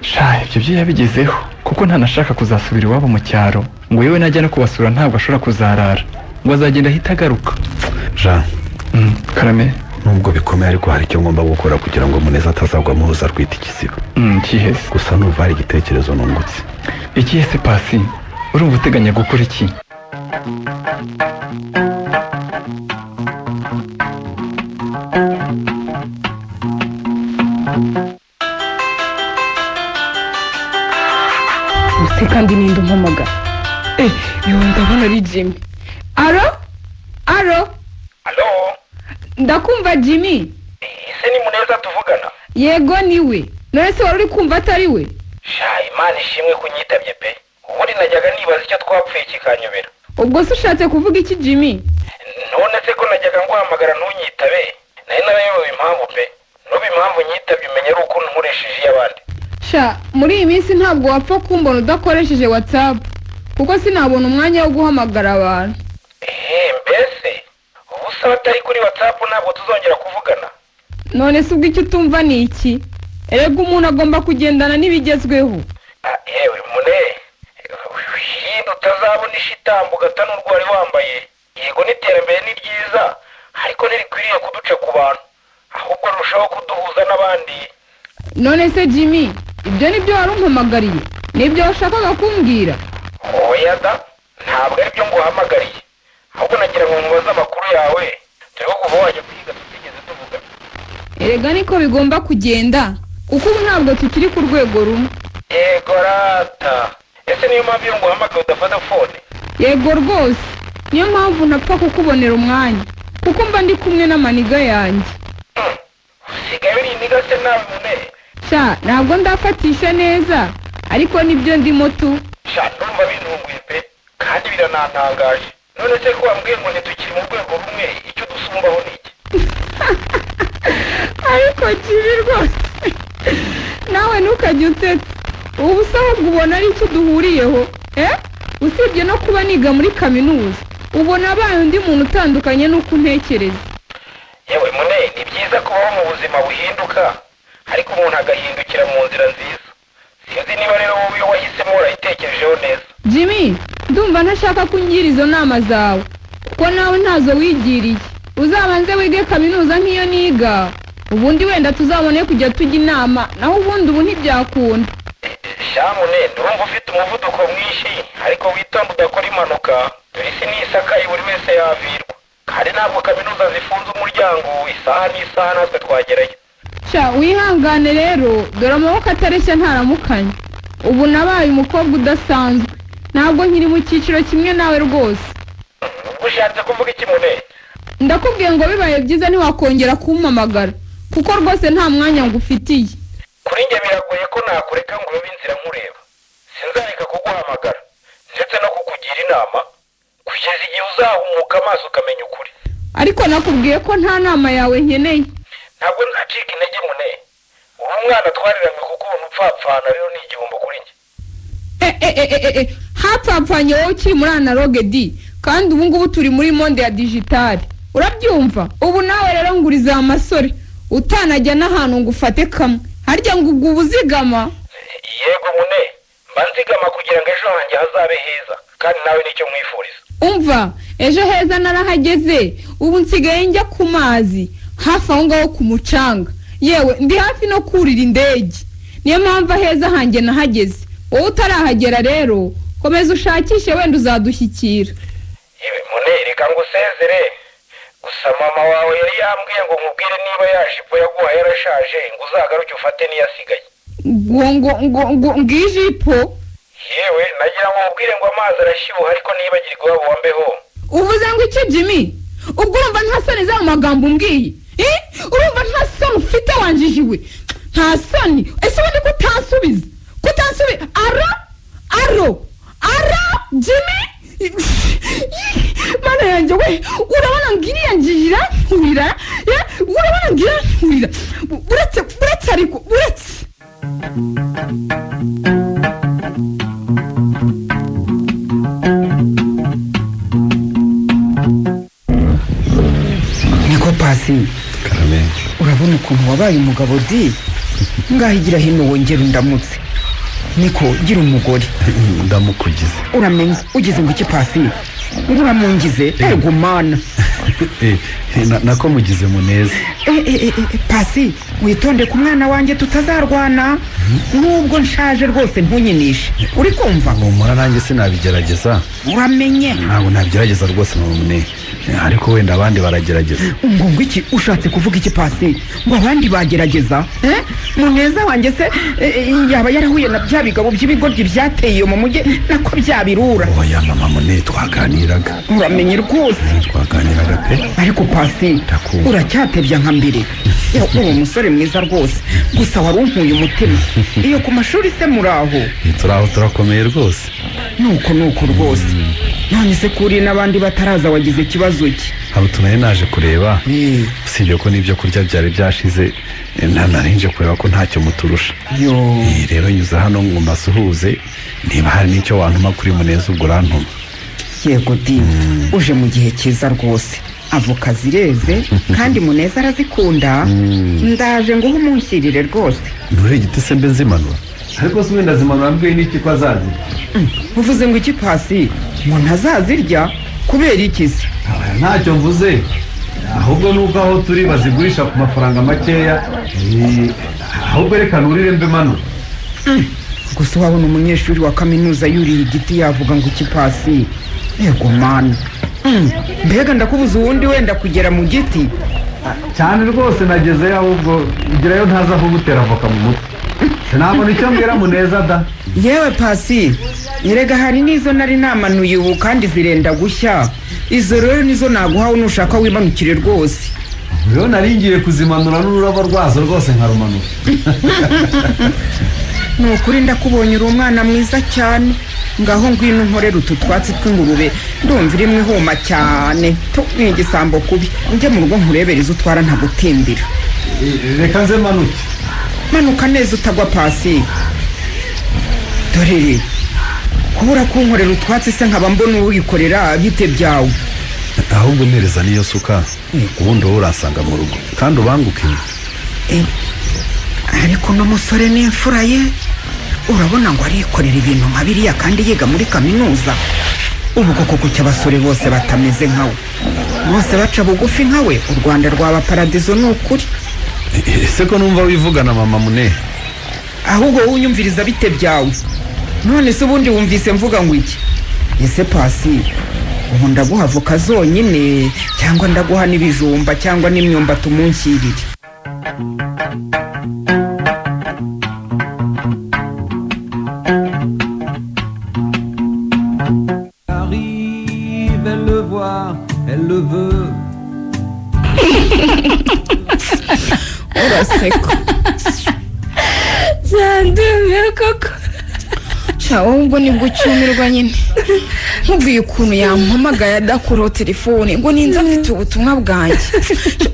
sha ibyo byo yabigezeho kuko ntanashaka kuzasubira iwabo mu cyaro ngo yewe najya no kubasura ntabwo ashobora kuzarara ngo azagenda ahita agaruka Jean Karame nubwo bikomeye ariko hari icyo ngomba gukora kugira ngo Muneza atazagwa mu ruza rwita ikiziba kihese gusa nuva hari igitekerezo nungutse ikihese Pasi urumva uteganya gukora iki use kandi ninde umpamagara yewe ndabona ari Jimmy alo ndakumva Jimmy ese ni Muneza tuvugana yego niwe none se wari uri kumva atari we sha Imana ishimwe kunyitabye pe ubundi najyaga nibaza icyo twapfuye kikanyobera ubwo se ushatse kuvuga iki Jimmy none se ko najyaga nguhamagara ntunyitabe nari narayobewe impamvu pe n'ubu impamvu nyitabye umenya ari uko nkoresheje iy'abandi sha muri iyi minsi ntabwo wapfa kumbona udakoresheje WhatsApp kuko sinabona umwanya wo guhamagara abantu mbese ubu se atari kuri WhatsApp ntabwo tuzongera kuvugana none se ubwo icyo utumva ni iki erega umuntu agomba kugendana n'ibigezweho yewe mune hirinde utazabona ishitambo ugatanurwa wari wambaye yego n'iterambere ni ryiza ariko ntirikwiriye kuduca ku bantu ahubwo rurushaho kuduhuza n'abandi none se Jimmy ibyo nibyo wari umpamagariye nibyo washakaga kumbwira oya da ntabwo aribyo nguhamagariye ahubwo nagira ngo mubaze amakuru yawe turi ko kuva wajya kwiga tutigeze tuvuga erega niko bigomba kugenda kuko ubu ntabwo tukiri ku rwego rumwe yego rata ese niyo mpamvu iyo nguhamagaye udafata fone yego rwose niyo mpamvu ntapfa kukubonera umwanya kuko mba ndi kumwe n'amaniga yanjye usigaye uri indiga se nawe mune sha ntabwo ndafatisha neza ariko nibyo ndimo tu sha ndumva bintunguye pe kandi biranantangaje none se ko wambwiye ngo ntitukiri mu rwego rumwe icyo dusumbaho ni iki? ariko kibi rwose nawe ntukajye uteta ubu se ahubwo ubona ari icyo duhuriyeho usibye no kuba niga muri kaminuza ubona abaye undi muntu utandukanye n'uko untekereza. yewe mune ni byiza kubaho mu buzima buhinduka ariko umuntu agahindukira mu nzira nziza. sinzi niba rero wowe iyo wahisemo warayitekerejeho neza. Jimmy ndumva ntashaka ko ungira izo nama zawe kuko nawe ntazo wigiriye. uzabanze wige kaminuza nk'iyo niga ubundi wenda tuzabone kujya tujya inama naho ubundi ubu ntibyakunda. shamune ndumva ufite umuvuduko mwinshi ariko witonde udakora impanuka dore isi n'isakaye buri wese yavirwa kandi ntabwo kaminuza zifunze umuryango isaha n'isaha natwe twagerayo. Sha wihangane rero dore amaboko atareshya ntaramukanya ubu nabaye umukobwa udasanzwe ntabwo nkiri mu cyiciro kimwe nawe rwose. ubwo ushatse kuvuga iki mune? ndakubwiye ngo bibaye byiza ntiwakongera kumpamagara kuko rwose nta mwanya ngufitiye. kuri njye biragoye ko nakureka ngo ube inzira nkureba. sinzareka kuguhamagara ndetse no kukugira inama kugeza igihe uzahumuka amaso ukamenya ukuri. ariko nakubwiye ko nta nama yawe nkeneye. ntabwo nzacika intege mune uri umwana twariranywe kuko ubona upfapfana rero ni igihombo kuri njye. hapfapfanye wowe ukiri muri analogue di kandi ubu ngubu turi muri monde ya digitali urabyumva. ubu nawe rero nguriza amasore utanajya n'ahantu ngo ufate kamwe harya ngo ubwo ubuzigama. yego mune mba nzigama kugira ngo ejo hanjye hazabe heza kandi nawe nicyo mwifuriza. umva ejo heza narahageze ubu nsigaye njya ku mazi hafi aho ngaho ku mucanga yewe ndi hafi no kurira indege niyo mpamvu aheza hanjye nahageze. wowe utarahagera rero komeza ushakishe wenda uzadushyikira. yewe mune reka ngo usezere gusa mama wawe yari yambwiye ngo nkubwire niba yajipo yaguha yarashaje ngo uzagaruke ufate n'iyasigaye. ngijipo yewe nagira ngo nkubwire ngo amazi arashyuha ariko ntibagirwe waba wambeho. uvuze ngo iki Jimmy? ubwo urumva nta soni za mu magambo umbwiye? urumva nta soni ufite wanjijiwe? nta soni ese ubundi kutansubiza ara Jimmy mana yanjye we urabona ngiriya njira nkwira urabona ngira nkwira buretse ariko buretse. niko pasi urabona ukuntu wabaye umugabo di ngaho igira hino wongera undamutse niko gira umugore. ndamukugize uramenye ugize ngo iki pasi ngo uramungize ego mana. nako mugize muneza. pasi witonde ku mwana wanjye tutazarwana nubwo nshaje rwose ntunyinishe uri kumva. humura nanjye sinabigerageza. uramenye ntabwo nabigerageza rwose mune ariko wenda abandi baragerageza. ngo iki ushatse kuvuga iki pasi ngo abandi bagerageza? muneza wanjye se yaba yarahuye na bya bigabo by'ibigoryi byateye iyo mu mujyi nako byabirura. oya mama mune twaganiraga. uramenye rwose twaganiraga pe. ariko pasi uracyatebya nka mbere. uwo musore mwiza rwose gusa wari unkuye umutima. iyo ku mashuri se muraho? turaho turakomeye rwose. nuko rwose. none se kuri n'abandi bataraza wagize ikibazo ki? abo tunaye naje kureba usibye ko n'ibyo kurya byari byashize narinje kureba ko ntacyo muturusha. rero nyuze hano ngo mbasuhuze niba hari n'icyo wantuma kuri muneza ubwo urantuma. yego di uje mu gihe cyiza rwose. avoka zireze kandi muneza arazikunda. ndaje ngo umunshyirire rwose. nturi igiti se mbe nzimanura ariko si wenda zimanura mbwiye n'iki ko azazirya. uvuze ngo iki pasi ngo ntazazirya kubera iki se? ntacyo mvuze ahubwo nuko aho turi bazigurisha ku mafaranga makeya ahubwo reka nurire mbe manura. gusa wabona umunyeshuri wa kaminuza yuriye igiti yavuga ngo iki pasi yego mana. mbega ndakubuza uwundi wenda kugera mu giti cyane rwose nagezeyo ahubwo igerayo ntaza kugutera avoka mu mutwe sinabona icyo mbwira muneza da. yewe pasi nyerega hari n'izo nari namanuye ubu kandi zirenda gushya. izo rero nizo naguhawe nushaka wimanukire rwose. rero naringiye kuzimanura n'ururabo rwazo rwose nkarumanura. ni ukuri ndakubonye uri umwana mwiza cyane ngaho ngwino nkorera utu twatsi tw'ingurube ndumva irimwe ihoma cyane ni igisambo kubi njye mu rugo nkurebera izo utwara ntagutindira. reka nze manuke. Manuka neza utagwa pasi. Dore kubura kunkorera utwatsi se nkaba mbona uwikorera bite byawe. ahubwo mpereza niyo suka ubundi wowe urasanga mu rugo kandi ubanguke. Ariko no musore n'imfura ye urabona ngo arikorera ibintu nka biriya kandi yiga muri kaminuza. Ubu koko kuki abasore bose batameze nkawe, bose baca bugufi nkawe, u Rwanda rwaba paradizo ni ukuri. ese ko numva wivugana mama Mune? Ahubwo wowe unyumviriza bite byawe. None se ubundi wumvise mvuga ngo iki? Ese Pasi ubu ndaguha avoka zonyine cyangwa ndaguha n'ibijumba cyangwa n'imyumbati umunshyirire? Arrive, elle le voit, elle le veut. uraseka zandumiwe koko. ahubwo nibwo ucyumirwa nyine nkubwiye ukuntu yampamagaye adakuraho telefone ngo ninza mfite ubutumwa bwanjye.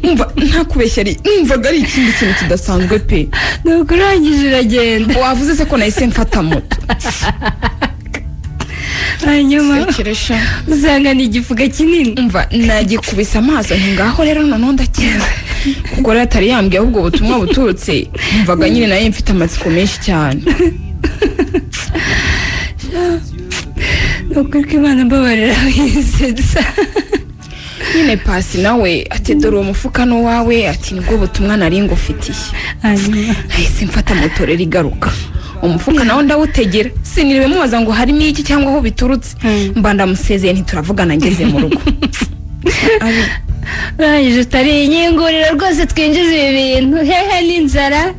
umva ntakubeshya numvaga ari ikindi kintu kidasanzwe pe. nuko urangije uragenda. wavuze se ko nahise mfata moto. hanyuma sekeresha usanga ni igifuka kinini. umva nagikubise amaso nti ngaho rero noneho ndakira kuko rero atari yambwiye ahubwo ubutumwa buturutse mvaga nyine nayo mfite amatsiko menshi cyane. nukuri ko Imana mbabarira wisetsa. nyine Pasi nawe ati dore uwo mufuka n'uwawe, ati nibwo butumwa nari ngufitiye. hanyuma nahise mfata moto rero igaruka, umufuka nawo ndawutegera siniriwe mubaza ngo harimo iki cyangwa aho biturutse. mba ndamusezeye ntituravugana ngeze mu rugo. urangije utari inyinguriro rwose twinjiza ibi bintu hehe n'inzara.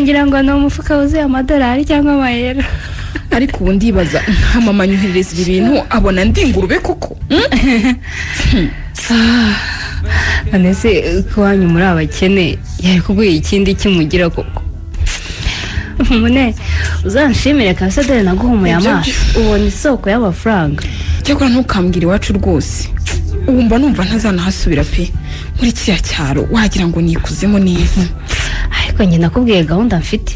ngira ngo ni umufuka wuzuye amadolari cyangwa amayero. ariko ubu ndibaza nka mama nyoherereza ibi bintu abona ndi ingurube koko. none se ko wanyu muri abakene yari kuguha ikindi kimugira koko. Mune uzanshimire kabisa dore naguhumuye amaso ubona isoko y'amafaranga. cyakora ntukambwire iwacu rwose ubu mba numva ntazanahasubira pe. muri kiriya cyaro wagira ngo nikuzemo neza. ariko njye nakubwiye gahunda mfite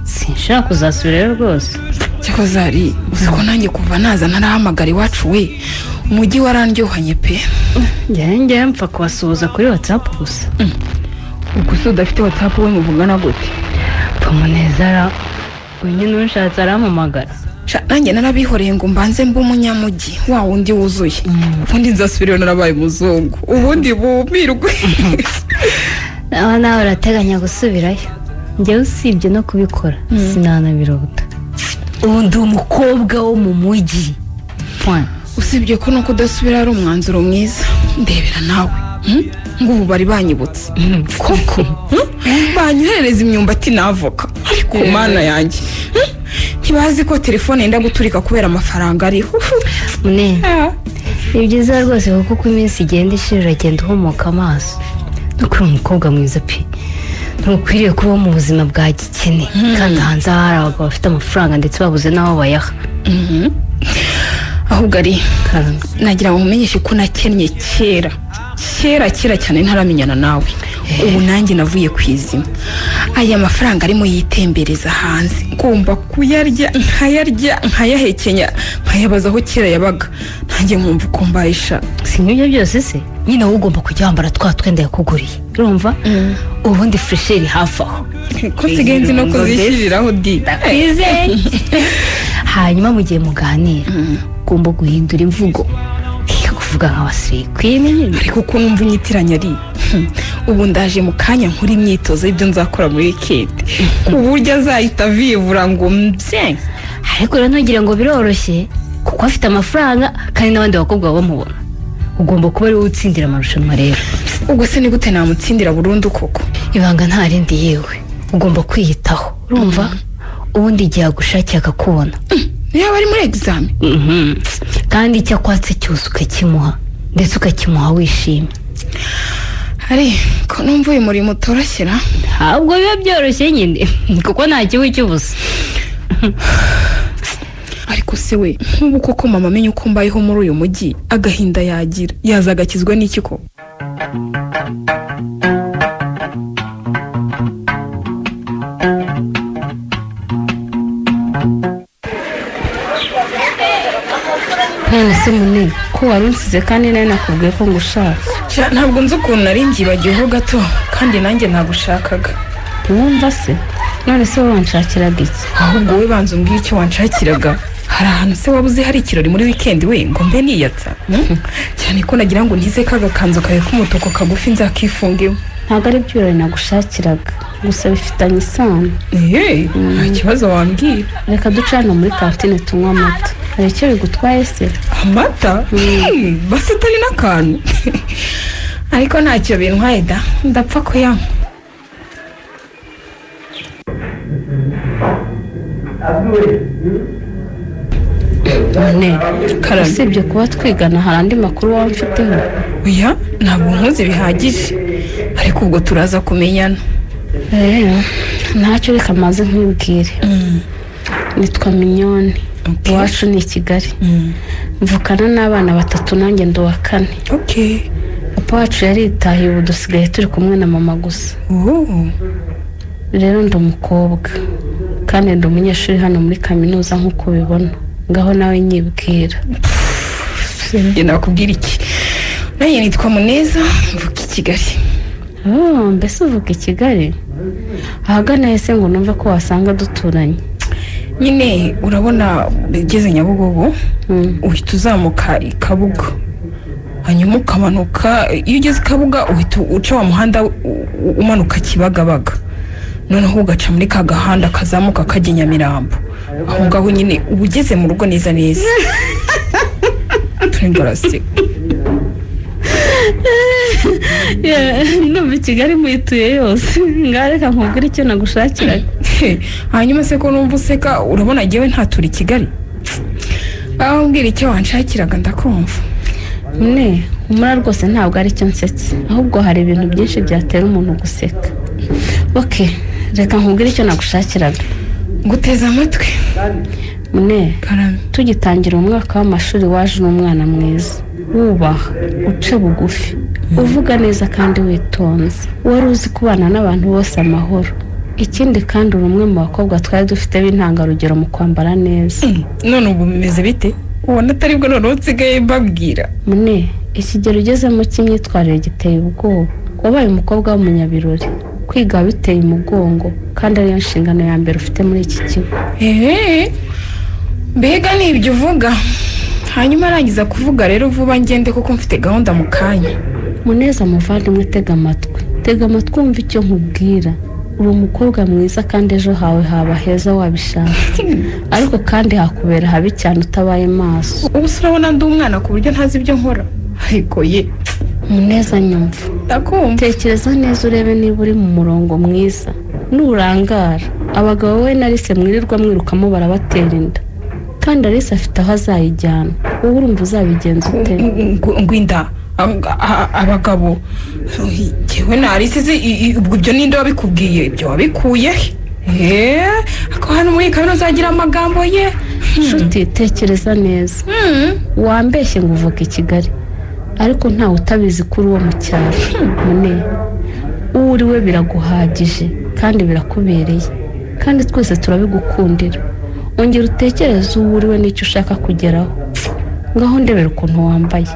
sinshaka kuzasubirayo rwose. cyakoze ari uzi ko nanjye kuva naza ntarahamagara iwacu we umujyi warandyohanye pe. njye mpfa kubasuhuza kuri WhatsApp gusa. ubwo se udafite WhatsApp we muvugana gute? Pamunezara unyine unshatse arampamagara. nanjye narabihoreye ngo mbanze mbe umunyamujyi wa wundi wuzuye ubundi nzasubirayo narabaye umuzungu ubundi bumirwe. nawe urateganya gusubirayo? njyewe usibye no kubikora sinanabirota. ubu ndi umukobwa wo mu mujyi. usibye ko nuko udasubira ari umwanzuro mwiza. ndebera nawe ngo ubu bari banyibutse koko banyoherereza imyumbati n'avoka ariko mana yanjye ntibazi ko telefone yenda guturika kubera amafaranga ariho. Mune ni byiza rwose kuko uko iminsi igenda ishira uragenda uhomoka amaso. nukuri umukobwa mwiza pe, ntukwiriye kuba mu buzima bwa gikene kandi hanze hari abagabo bafite amafaranga ndetse babuze n'aho bayaha. ahubwo ari nagira ngo umenyeshe ko nakennye kera cyane ntaramenyana nawe. ubu nanjye navuye ku izima. aya mafaranga arimo yitembereza hanze ngomba kuyarya nkayahekenya nkayabaza aho kera yabaga nanjye nkumva uko mbayisha. si nk'ibyo byose se nyine wowe ugomba kujya wambara twa twenda yakuguriye urumva ubundi fresheri hafi aho ko nsigaye nzi no kuzishyiriraho di ndakwizeye. hanyuma mu gihe muganira ugomba guhindura imvugo kuvuga nka wasirikwini nyine. ariko ko numva inyitiranya ari ubu ndaje mu kanya nkora imyitozo y'ibyo nzakora muri weekend ku buryo azahita vivura ngo mbye. ariko rero ntugire ngo biroroshye kuko afite amafaranga kandi n'abandi bakobwa baba bamubona. ugomba kuba ari wowe utsindira amarushanwa rero. ubwo se ni gute namutsindira burundu koko? ibanga nta rindi yewe ugomba kwiyitaho urumva ubundi igihe agushakiye akakubona. niyo bari muri examen kandi icyo akwatse cyose ukakimuha ndetse ukakimuha wishimye. hari ko numva uyu murimo utoroshyera ntabwo biba byoroshye nyine kuko nta kibi cy'ubusa. ariko se we nk'ubu koko mama amenye uko mbayeho muri uyu mujyi agahinda yagira yaza agakizwa n'iki ko? none se Mune ko wari unsize kandi nari nakubwiye ko ngushaka. Ntabwo nzi ukuntu nari mbyibagiyeho gato kandi nanjye nagushakaga. Ntiwumva se none se wowe wanshakiraga iki? Ahubwo we banza umbwire icyo wanshakiraga. Hari ahantu se wabuze hari ikirori muri weekend we ngo mbe niyatsa? Cyane ko nagira ngo ntize kagakanzu kawe k'umutuku kagufi nzakifungemo. Ntabwo ari by'ibirori nagushakiraga gusa bifitanye isano. Nta kibazo wambwira. Reka duce hano muri kantine tunywa amata. Hari icyo bigutwaye se? Amata? Basi utari n'akantu. Ariko ntacyo bintwaye da, ndapfa kuyanywa. None usibye kuba twigana hari andi makuru waba mfiteho? Oya ntabwo nkuzi bihagije ariko ubwo turaza kumenyana. Ntacyo reka maze nkwibwire. Nitwa Minyoni. Iwacu ni i Kigali. Mvukana n'abana 3 nanjye ndi uwa 4. Papa wacu yaritahiye ubu dusigaye turi kumwe na mama gusa. Rero ndi umukobwa kandi ndi umunyeshuri hano muri kaminuza nk'uko ubibona. Ngaho nawe nyibwira. Njye nakubwira iki? Nanjye nitwa Muneza mvuka i Kigali. Mbese uvuka i Kigali? Ahagana ese ngo numve ko wasanga duturanye. Nyine urabona ugeze Nyabugogo uhita uzamuka i Kabuga, hanyuma ukamanuka. Iyo ugeze Kabuga uhita uca wa muhanda umanuka Kibagabaga, noneho ugaca muri ka gahanda kazamuka kajya Nyamirambo. Aho ngaho nyine uba ugeze mu rugo neza neza. Turengorase. Numva i Kigali muyituye yose. Ngareka nkubwira icyo nagushakiraga. Hanyuma se ko numva useka urabona jyewe ntatura i Kigali? Aho mbwira icyo wanshakiraga ndakumva. Mune umura rwose ntabwo ari cyo nsetse, ahubwo hari ibintu byinshi byatera umuntu guseka. Reka nkubwira icyo nagushakiraga. Nguteza amatwi. Mune tugitangira umwaka w'amashuri waje n'umwana mwiza, wubaha, uca bugufi, uvuga neza kandi witonze, wari uzi kubana n'abantu bose amahoro. Ikindi kandi uri umwe mu bakobwa twari dufite b'intangarugero mu kwambara neza. None ubu bimeze bite? Ubona atari bwo none usigaye mbabwira. Mune ikigero ugezemo cy'imyitwarire giteye ubwoba. Wabaye umukobwa w'umunyabirori, kwiga biteye umugongo kandi ariyo nshingano ya mbere ufite muri iki kigo. Mbega nibyo uvuga. Hanyuma arangiza kuvuga rero vuba ngende kuko mfite gahunda mu kanya. Muneza muvandimwe, tega amatwi wumva icyo nkubwira. Uri umukobwa mwiza kandi ejo hawe haba heza wabishaka, ariko kandi hakubera habi cyane utabaye maso. Ubu urabona ndi umwana ku buryo ntazi ibyo nkora. Ariko ye Muneza nyumva, ndakumva. Tekereza neza urebe niba uri mu murongo mwiza. Nurangara abagabo we narise mwirirwa mwirukamo barabatera inda, kandi Alice afite aho azayijyana. Wowe urumva uzabigenza ute? Ngwinda abagabo yewe na Alice ibyo ninde wabikubwiye? Ibyo wabikuye ako hano muri kaminuza uzagira amagambo ye. Nshuti tekereza neza. Wambeshye ngo uvuka i Kigali ariko ntawe utabizi kuri uwo mu cyaro. Mune uwo uri we biraguhagije kandi birakubereye, kandi twese turabigukundira. Ongera utekereze uwo uri we n'icyo ushaka kugeraho. Ngaho ndebera ukuntu wambaye,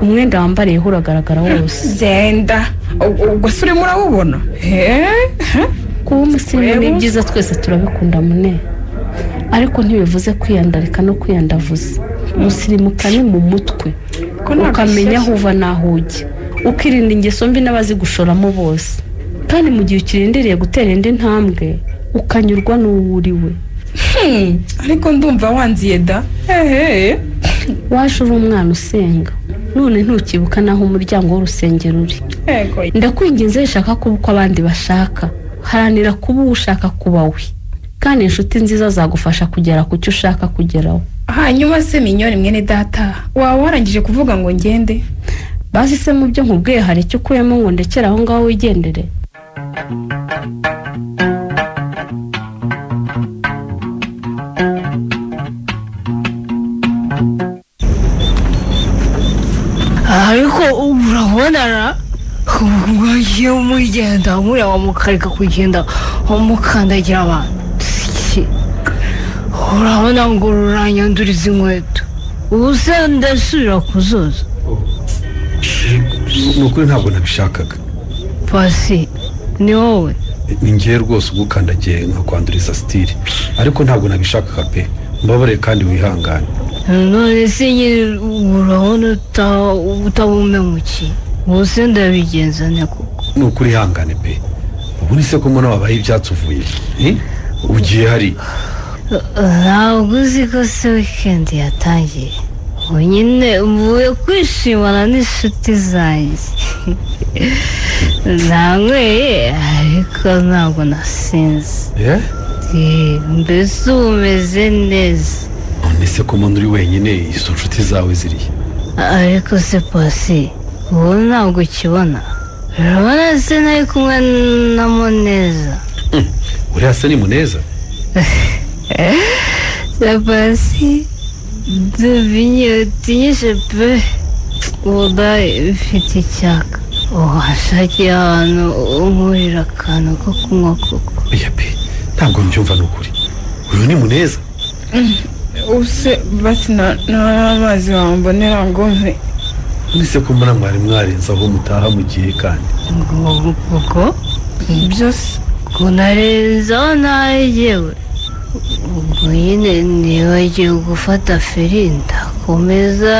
umwenda wambariye uragaragara wose. Zenda ubwo se urimo urawubona? Kuba umusirimu ni byiza, twese turabikunda Mune, ariko ntibivuze kwiyandarika no kwiyandavuza. Umusirimuka ni mu mutwe, ukamenya aho uva n'aho ujya, ukirinda ingeso mbi n'abazigushoramo bose, kandi mu gihe ukirindiriye gutera indi ntambwe ukanyurwa n'uwo uri we. Ariko ndumva wanziye da. Waje uri umwana usenga, none ntukibuka naho umuryango w'urusengero uri. Ndakwinginze shaka kuba uko abandi bashaka, haranira kuba uwo ushaka kuba we, kandi inshuti nziza zagufasha kugera ku cyo ushaka kugeraho. Hanyuma se Minyoni mwene data, waba warangije kuvuga ngo ngende? Basi se mu byo nkubwiye hari icyo ukuyemo ngo ndekere aho ngaho wigendere? kugenda nkuriya mukareka kugenda mukandagira abantu urabona ngo ruranyanduriza inkweto ubu se ndasubira kuzoza ni ukuri ntabwo nabishakaga Pasi ni wowe ni ngewe rwose ugukandagiye nkakwanduriza sitiri ariko ntabwo nabishakaga pe mbabare kandi wihangane none se nyine urabona utabumemukiye ubu se ndabigenza ne koko ni ukuri ihangane pe ubu ni se ko mbona wabaye ibyatsi uvuye ugiye hari ntabwo uzi ko se wikendi yatangiye ubu nyine mvuye kwishimana n'inshuti zanjye nanyweye ariko ntabwo nasinze mbese ubu umeze neza none se ko mbona uri wenyine izo nshuti zawe ziriya ariko se Pasi ubu ntabwo ukibona urabona se nari kumwe na Muneza uriya se ni Muneza Pasi utinyishe pe udaye ufite icyaka washakiye ahantu umurira akantu ko kunywa koko oya pe ntabwo mbyumva ni ukuri uyu ni Muneza use basi n'amazi wambonera ngo mve nise ko mbona mwari mwarenze aho mutaha mu gihe kandi kuko byose ko narenze aho ntaregewe ubwo nyine nibagiwe gufata feri ndakomeza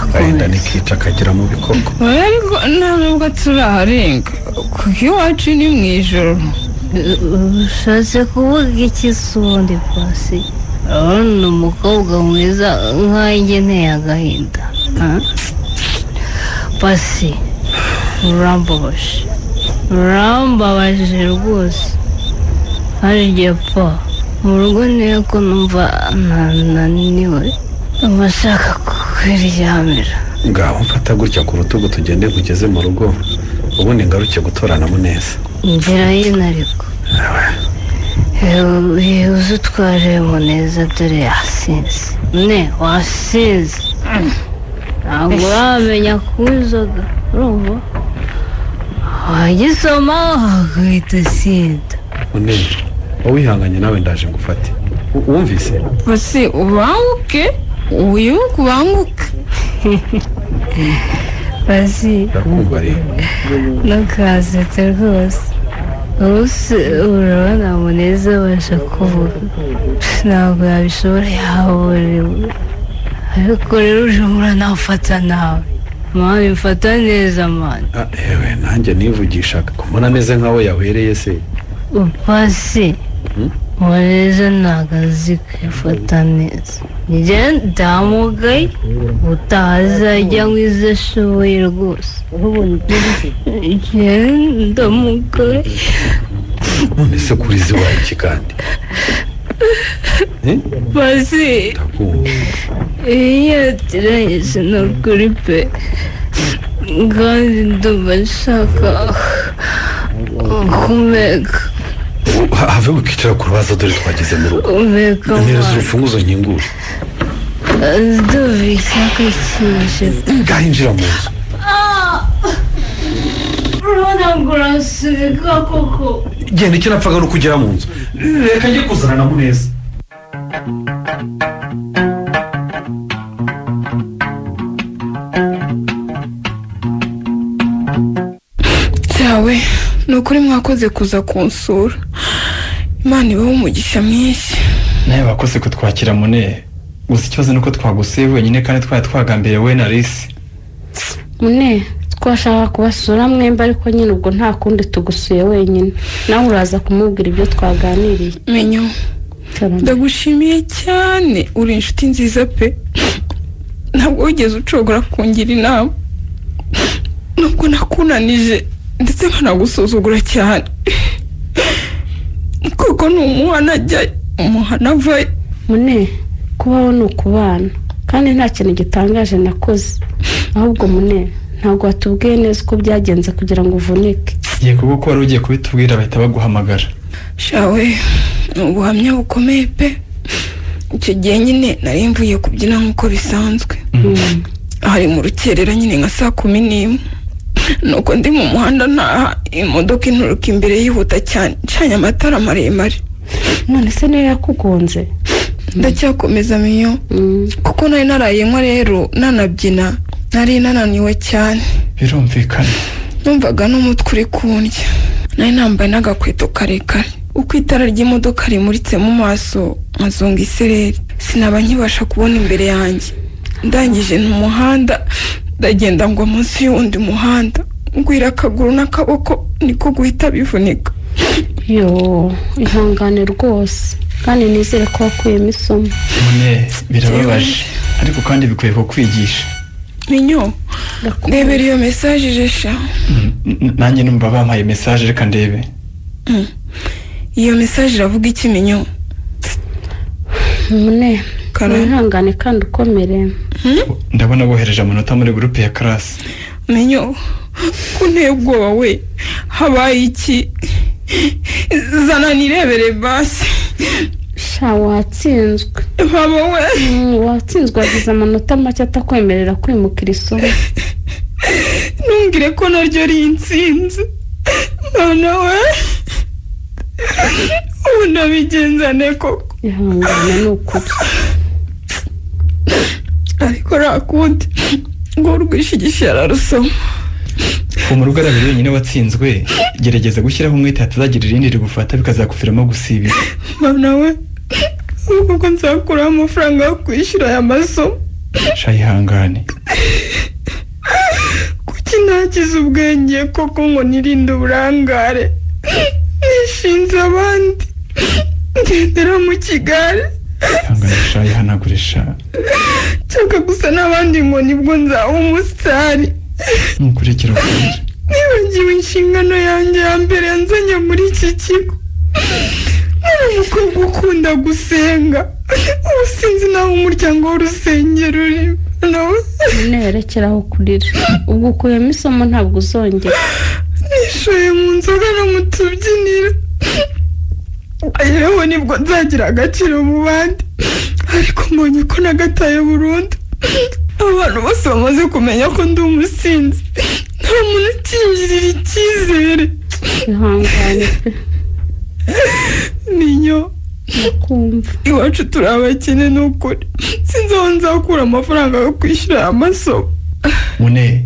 agahinda nikica akagera mu bikoko ariko nta nubwo turaharenga kuko iwacu ni mu ijoro ushatse kuvuga iki se ubundi Pasi urabona umukobwa mwiza nkanjye nteye agahinda Pasi urambabaje rwose hari igihe pa mu rugo niyo ko numva nananiwe amashaka kwiryamira ngaho mfata gutya ku rutugu tugende kugeze mu rugo ubundi ngaruke gutorana Muneza inzira y'ino ariko uzi utware Muneza dore yasinze wasinze ntabwo uramenya kunywa inzoga urumva wagisoma agahita asinda Muneza wowe wihanganye nawe ndaje ngufate wumvise basi ubanguke wibuke ubanguke Pasi ndakumva rero ntukasetse rwose urabona Muneza abasha kuvuga ntabwo yabishobora yahorewe ariko rero ushobora nawufata nawe mani mfata neza mani ewe nanjye nivugishaga ko mbona ameze nkaho yahereye se Pasi Muneza ntabwo azi kwifata neza njye ndamugaye utazajya nk'izo ashoboye rwose njye ndamugaye none se kuri ziwaye iki kandi Pasi iyo yatiranyije ni ukuri pe kandi ndumva nshaka kumeka have wikicara ku rubaza dore twageze mu rugo umeka ntereza urufunguzo nkingura ndumva icyaka cyinshi ngaho injira mu nzu urabona ngo urasunika koko genda icyo napfaga no kugera mu nzu reka njye kuzana na Muneza cyawe ni ukuri mwakoze kuza kunsura Imana ibaho umugisha mwinshi nawe wakoze kutwakira Mune gusa ikibazo ni uko twagusuye wenyine kandi twari twagambiriye we na Lisi Mune twashaka kubasura mwembi ariko nyine ubwo nta kundi tugusuye wenyine nawe uraza kumubwira ibyo twaganiriye menyo ndagushimiye cyane uri inshuti nziza pe ntabwo wigeze ucogora kungira inama nubwo nakunanije ndetse nkanagusuzugura cyane koko ni umuhana ajyayo umuhana avayo Mune kubaho ni ukubana kandi nta kintu gitangaje nakoze ahubwo Mune ntabwo watubwiye neza uko byagenze kugira ngo uvunike ngiye kuko wari ugiye kubitubwira bahita baguhamagara shawe ni ubuhamya bukomeye pe icyo gihe nyine nari mvuye kubyina nk'uko bisanzwe hari mu rukerera nyine nka 11:00 nuko ndi mu muhanda ntaha imodoka inturuka imbere yihuta cyane ncanye amatara maremare. none se niyo yakugonze? Ndacyakomeza Minyo kuko nari narayemo rero nanabyina nari nananiwe cyane. birumvikana. Numvaga n'umutwe uri kundya. Nari nambaye n'agakweto karekare. Uko itara ry'imodoka rimuritse mu maso nkazunga isereri sinaba nkibasha kubona imbere yanjye. Ndangije mu muhanda ndagenda ngwa munsi y'undi muhanda ngwira akaguru n'akaboko niko guhita bivunika. yo ihangane rwose kandi nizere ko wakuyemo isomo. Mune birababaje ariko kandi bikwiye ko kwigisha. Minyo ndebera iyo message jesha. Nanjye numva bampaye message reka ndebe. Iyo message iravuga iki Minyo? Mune ihangane kandi ukomere. Ndabona bohereje amanota muri groupe ya class. Minyo kunteye ubwoba we habaye iki? Zana nirebere basi. Sha watsinzwe. Baba we watsinzwe wagize amanota make atakwemerera kwimukira isomo. Nungire ko naryo rinsinze. None we unabigenzane koko. ihangane n'ukuri. Ariko rakundi ngo rwishigisha ararusoma. Umurugo arabiri wenyine watsinzwe gerageza gushyiraho umwete hatazagira irindi rigufata bikazakuviramo gusibira. None we ubwo nzakura amafaranga yo kwishyura aya masomo. Shayihangane. Kuki nagize ubwenge koko ngo nirinde uburangare? Nishinze abandi ngendera mu kigare. Ihangane shayihanagurisha. Cyaka gusa n'abandi ngo nibwo nzaba umusitari. Nukurikira ukuri. Nibagiwe inshingano yanjye ya mbere yanzanye muri iki kigo. Umukobwa ukunda gusenga. Ubu sinzi naho umuryango w'urusengero uri. Nerekeraho kurira. Ubwo ukuyemo isomo ntabwo uzongera. Nishoye mu nzoga no mu tubyiniro. Yewe nibwo nzagira agaciro mu bandi. Ariko mbonye ko nagataye burundu. Abantu bose bamaze kumenya ko ndi umusinzi. Nta muntu ukingirira icyizere. ihangane pe. Minyo ndakumva. iwacu turi abakene n'ukuri. Sinzi aho nzakura amafaranga yo kwishyura aya masomo. Mune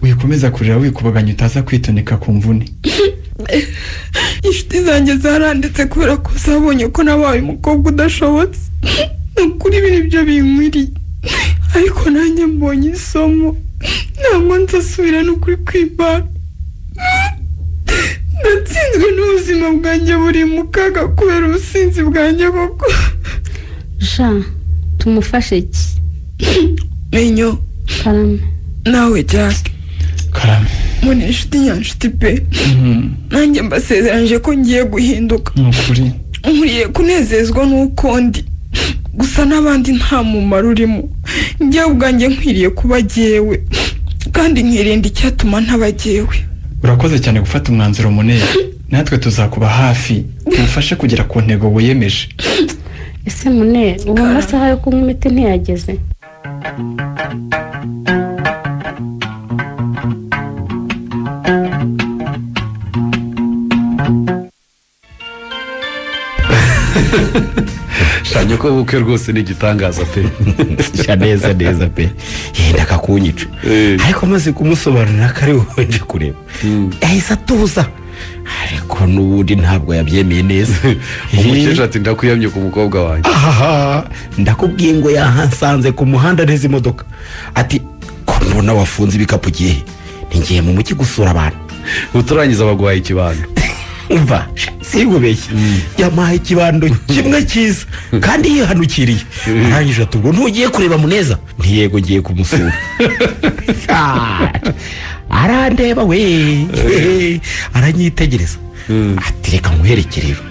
wikomeza kurira wikubaganya utaza kwitonika ku mvune. Inshuti zanjye zaranditse kubera ko zabonye ko nabaye umukobwa udashobotse. Nukuri ibi nibyo binkwiriye. Ariko nanjye mbonye isomo ntabwo nzasubira n'ukuri kw'Imana. Natsinzwe n'ubuzima bwanjye buri mu kaga kubera ubusinzi bwanjye koko. Jean tumufashe iki? Minyo Karame. nawe Jack. Karame. Muri inshuti nyanshuti pe. Nanjye mbasezeranje ko ngiye guhinduka. Nukuri. Nkuriye kunezezwa n'uko ndi. Gusa n'abandi nta mumaro urimo. Njyewe ubwanjye nkwiriye kuba jyewe. Kandi nkirinda icyatuma ntabagewe. Urakoze cyane gufata umwanzuro Mune. Natwe tuzakuba hafi ufashe kugera ku ntego wiyemeje. Ese Mune ubu amasaha yo kunywa imiti ntiyageze? Shanye ko bukwe rwose ni igitangaza pe. Sha neza pe. Yenda kakunyica. Ariko maze kumusobanurira ko ari wowe nje kureba. Yahise atuza. Ariko n'ubundi ntabwo yabyemeye neza. Umukecuru ati ndakuyamye ku mukobwa wanjye. Ndakubwiye ngo yahansanze ku muhanda neza imodoka. Ati ko mbona wafunze ibikapu gihe. Ningiye mu muki gusura abantu. Uturangiza baguhaye ikibando. Umva sigubeshye. Yamaye ikibando kimwe cyiza kandi yihanukiriye. Arangije ati ubwo ntugiye kureba Muneza? Ntiyego ngiye kumusura. Arandeba we. Aranyitegereza. Ati reka muherekere rero.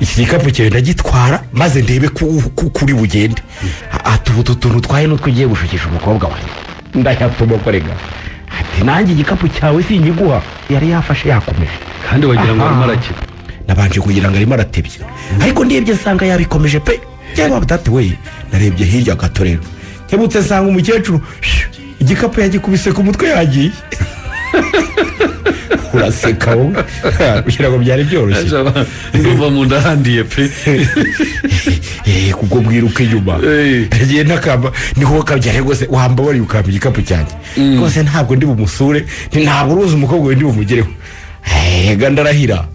Iki gikapu cyawe ndagitwara maze ndebe kuri bugende. Ati ubu tuntu twaye n'utwo ugiye gushukisha umukobwa wanjye. Ndayatuma korega. Ati nanjye igikapu cyawe sinyiguha. Yari yafashe yakomeje. Kandi wagira ngo arimo arakira. Nabanje kugira ngo arimo aratebye. Ariko ndebye nsanga yabikomeje pe. Cyangwa badate we. Narebye hirya gato rero. Nkebutse nsanga umukecuru igikapu yagikubise ku mutwe yagiye. uraseka wowe kugira ngo byari byoroshye ndumva mu nda handiye pe kubwo bwiruka inyuma yagiye n'akamba niho kabyare rwose wamba wari ukamba igikapu cyanjye rwose ntabwo ndi bumusure ntabwo uruzi umukobwa we ndi bumugereho ega ndarahira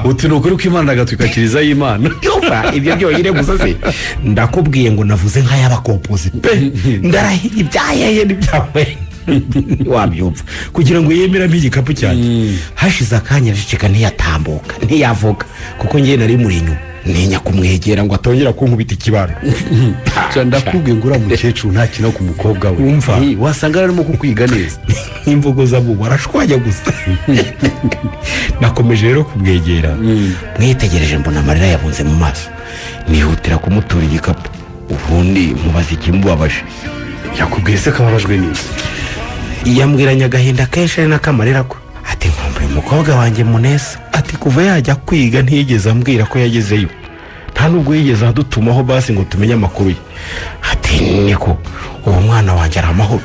uti ni ukuri ko imana agatwikakiriza y'imana yumva ibyo byonyine gusa se ndakubwiye ngo navuze nk'ay'abakompozi pe ndarahira ibyayeye n'ibyawe wabyumva kugira ngo yemeramo igikapu cyanjye hashize akanya aricika ntiyatambuka ntiyavuga kuko njye nari muri inyuma ntinya kumwegera ngo atongera kunkubita ikibaro ndakubwiye ngo uriya mukecuru ntakina ku mukobwa we wumva wasanga arimo kukwiga neza n'imvugo z'abubu arashwanya gusa nakomeje rero kumwegera mwitegereje mbona amarira yabunze mu maso nihutira kumutura igikapu ubundi mubaza ikimubabaje yakubwiye se ko ababajwe n'iki yambwiranye agahinda kenshi ari n'akamarira ko ati nkumbuye umukobwa wanjye Muneza ati kuva yajya kwiga ntiyigeze ambwira ko yagezeyo nta nubwo yigeze adutumaho basi ngo tumenye amakuru ye ati niko uwo mwana wanjye ari amahoro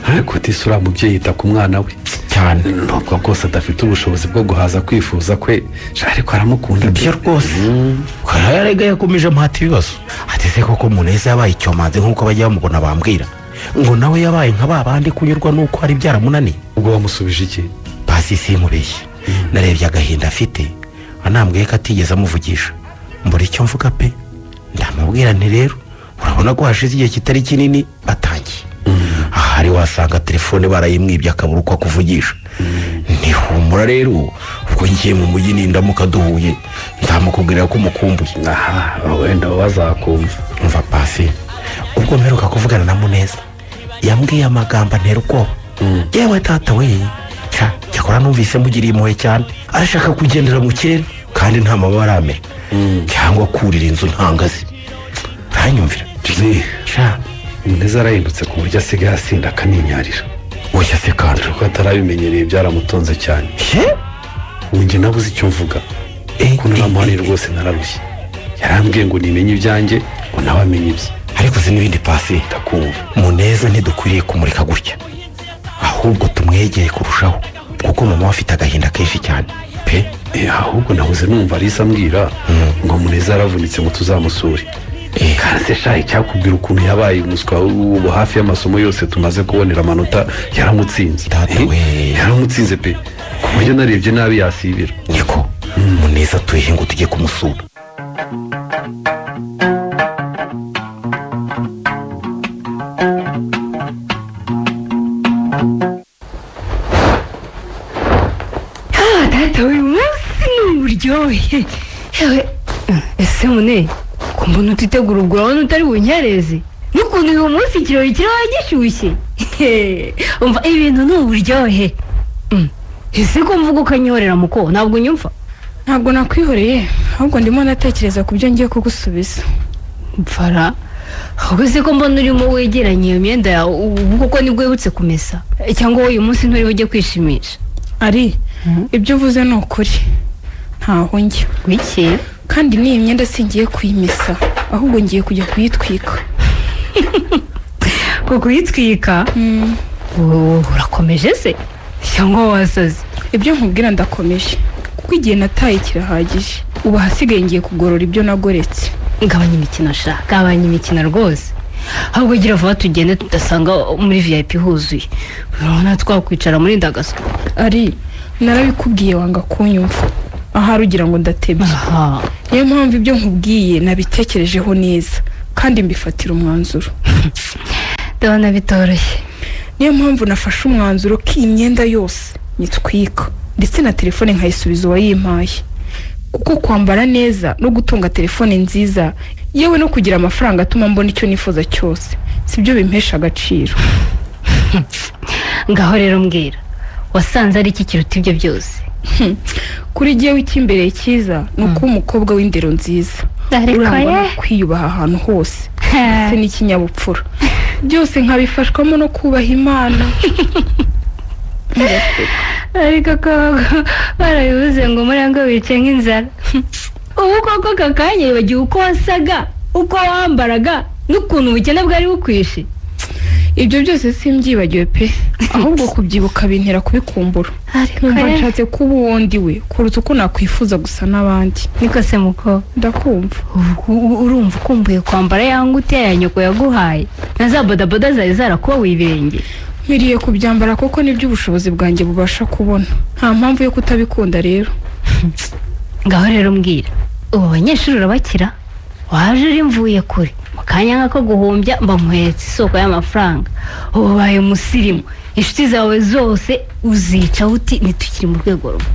ariko tisi uriya mubyeyi yita ku mwana we cyane nubwo rwose adafite ubushobozi bwo guhaza kwifuza kwe ariko aramukunda ibyo rwose yarega yakomeje amuhata ibibazo ati se koko Muneza yabaye icyomanzi nk'uko bajya bamubona bambwira ngo nawe yabaye nka ba bandi kunyurwa n'uko hari byaramunaniye ubwo wamusubije iki basi simureshye narebye agahinda afite anambwiye ko atigeze amuvugisha mbura icyo mvuga pe ndamubwira nti rero urabona ko hashize igihe kitari kinini atangiye ahari wasanga telefone barayimwibye akabura uko akuvugisha ntihumura rero ubwo ngiye mu mujyi nindamuka duhuye nzamukubwira ko umukumbuye wenda bazakumva mva pasi ubwo mperuka kuvugana na Muneza yambwiye amagambo antera ubwoba yewe tata we cyakora numvise mugiriye impuhwe cyane arashaka kugendera mu kirere kandi nta mabara amera cyangwa kurira inzu ntangazi uranyumvira Muneza arahindutse ku buryo asigaye asinda akaninyarira oya se kandi kuko atarabimenyereye byaramutonze cyane njye nabuze icyo mvuga kuko naramuhaniye rwose nararushye yarambwiye ngo nimenye ibyanjye ngo nawe amenye ibye ariko uzi n'ibindi pasi ndakumva Muneza ntidukwiriye kumurika gutya ahubwo tumwegeye kurushaho kuko mama we afite agahinda kenshi cyane pe ahubwo nabuze numva Alisa ambwira ngo Muneza yaravunitse ngo tuzamusure kandi se shayi cyakubwira ukuntu yabaye umuswa ubu hafi y'amasomo yose tumaze kubonera amanota yaramutsinze yaramutsinze pe ku buryo narebye nabi yasibira niko Muneza tuyihe ngo tujye kumusura data uyu munsi ni uburyohe ese Mune ko mbona utitegura ubwo urabona utari bunyareze n'ukuntu uyu munsi ikirori kiraba gishyushye umva ibintu ni uburyohe ese ko mvuga ukanyorera muko ntabwo unyumva ntabwo nakwihoreye ahubwo ndimo natekereza ku byo ngiye kugusubiza mfara ahubwo se ko mbona urimo wegeranye iyo myenda yawe ubu koko nibwo wibutse kumesa cyangwa uyu munsi nturiho ujye kwishimisha ari ibyo uvuze ni ukuri ntaho njya wiki kandi n'iyi myenda singiye kuyimesa ahubwo ngiye kujya kuyitwika ko kuyitwika urakomeje se cyangwa wasaze ibyo nkubwira ndakomeje kuko igihe nataye kirahagije ubu ahasigaye ngiye kugorora ibyo nagoretse gabanya imikino shaka gabanya imikino rwose ahubwo gira vuba tugende tudasanga muri VIP huzuye urabona twakwicara muri ndagaswa ari narabikubwiye wanga kunyumva ahari ugira ngo ndatebye niyo mpamvu ibyo nkubwiye nabitekerejeho neza kandi mbifatira umwanzuro ndabona bitoroshye niyo mpamvu nafashe umwanzuro ko iyi myenda yose nyitwika ndetse na telefone nkayisubiza uwayimpaye kuko kwambara neza no gutunga telefone nziza yewe no kugira amafaranga atuma mbona icyo nifuza cyose sibyo bimpesha agaciro ngaho rero mbwira wasanze ari iki kiruta ibyo byose kuri jyewe icy'imbere cyiza ni ukuba umukobwa w'indero nziza urangwa no kwiyubaha ahantu hose ndetse n'ikinyabupfura byose nkabifashwamo no kubaha Imana ariko koko barabivuze ngo muranga wicaye nk'inzara ubu koko aka kanya wibagiwe uko wasaga uko wambaraga n'ukuntu ubukene bwari bukwishe ibyo byose simbyibagiwe pe ahubwo kubyibuka bintera kubikumbura nkumva nshatse kuba uwundi we kuruta uko nakwifuza gusa n'abandi. niko se muko ndakumva. urumva ukumbuye kwambara ya ngutiya ya nyoko yaguhaye na za bodaboda zari zarakuba wibirenge? Nkwiriye kubyambara kuko nibyo ubushobozi bwanjye bubasha kubona, nta mpamvu yo kutabikunda rero. ngaho rero mbwira, ubu abanyeshuri urabakira? waje uri mvuye kure mu kanya nk'ako guhumbya mba muhetse isoko y'amafaranga, ubu ubaye umusirimu, inshuti zawe zose uzica uti ntitukiri mu rwego rumwe,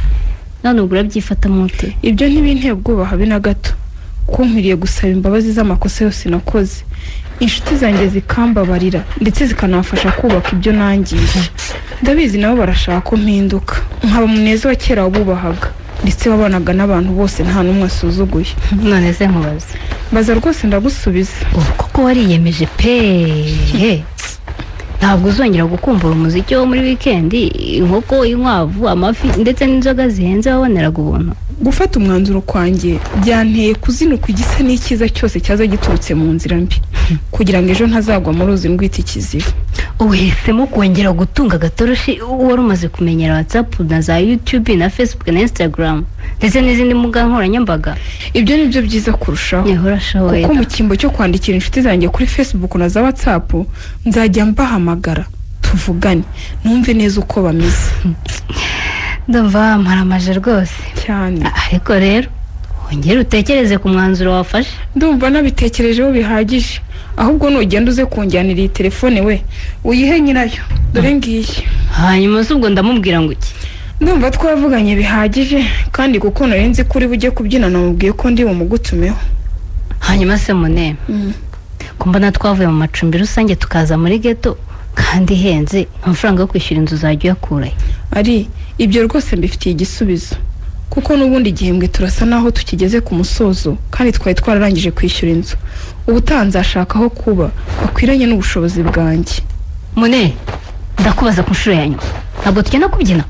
none ubwo urabyifata mute? Ibyo ntibinteye ubwoba habe na gato, kuko nkwiriye gusaba imbabazi z'amakosa yose nakoze, inshuti zanjye zikambabarira ndetse zikanafasha kubaka ibyo nangije. Ndabizi nabo barashaka ko mpinduka nkaba muneza wa kera wabubahaga ndetse wabanaga n'abantu bose nta n'umwe asuzuguye. none se nkubaza? Baza rwose ndagusubiza. kuko wariyemeje pe, ntabwo uzongera gukumbura umuziki wo muri wikendi, inkoko, inkwavu, amafi ndetse n'inzoga zihenze waboneraga ubuntu? Gufata umwanzuro kwanjye byanteye kuzinuka igisa n'ikiza cyose cyaza giturutse mu nzira mbi kugira ngo ejo ntazagwa mu ruzi ndwita ikiziba. uhisemo kongera gutunga agatoroshi wari umaze kumenyera WhatsApp na za YouTube na Facebook na Instagram ndetse n'izindi mbuga nkoranyambaga? Ibyo ni byo byiza kurushaho, kuko mu cyimbo cyo kwandikira inshuti zanjye kuri Facebook na za WhatsApp nzajya mbahamagara tuvugane numve neza uko bameze. ndumva maramaje rwose cyane. ariko rero wongere utekereze ku mwanzuro wafashe. Ndumva nabitekerejeho bihagije, ahubwo nugenda uze kunjyanira iyi telefone we uyihe nyirayo, dore ngiye. hanyuma se ubwo ndamubwira ngo iki? Ndumva twavuganye bihagije, kandi kuko narenze kuri bujye kubyina namubwiye ko ndi bumugutumeho. hanyuma se Mune, ko mbona twavuye mu macumbi rusange tukaza muri ghetto kandi henze, amafaranga yo kwishyura inzu uzajya uyakurahe? Ari ibyo rwose mbifitiye igisubizo, kuko n'ubundi igihembwe turasa naho tukigeze ku musozo kandi twari twararangije kwishyura inzu. Ubutaha nzashaka aho kuba bakwiranye n'ubushobozi bwanjye. Mune, ndakubaza ku nshuro ya nyuma, ntabwo tugenda kubyina?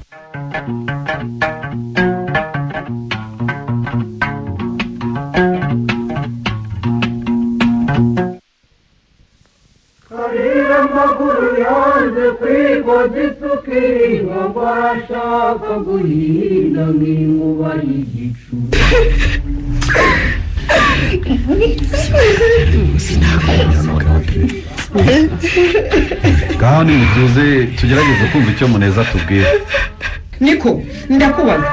amaguru yanze kwigoza isuki ngo arashaka guhinda nk'inkuba y'igicu. ngaho nimutuze tugerageze kumva icyo Muneza atubwira. niko ndakubaza,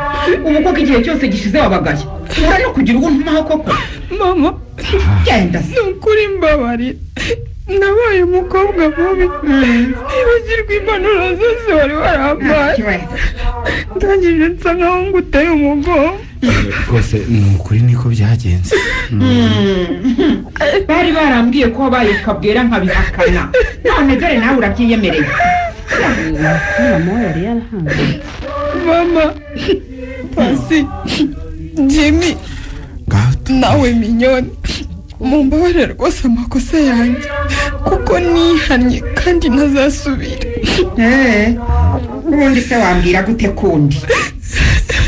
ubu koko igihe cyose gishize wabagaye ura no kugira uwo ntumaho koko? Mama, genda se. nukuri mbabarira, nabaye umukobwa mubi, nibagirwa impanuro zose wari warampaye, ndangije nsa nkaho nguteye umugongo. rwose ni ukuri niko byagenze. bari barambwiye ko wabaye ukabwira nkabihakana, none dore nawe urabyiyemereye. mama yari yarahanganye. Mama, Pasi, Jimmy, nawe Minyoni, mumbabarire rwose amakosa yanjye kuko nihannye kandi ntazasubira. ubundi se wambwira gute kundi?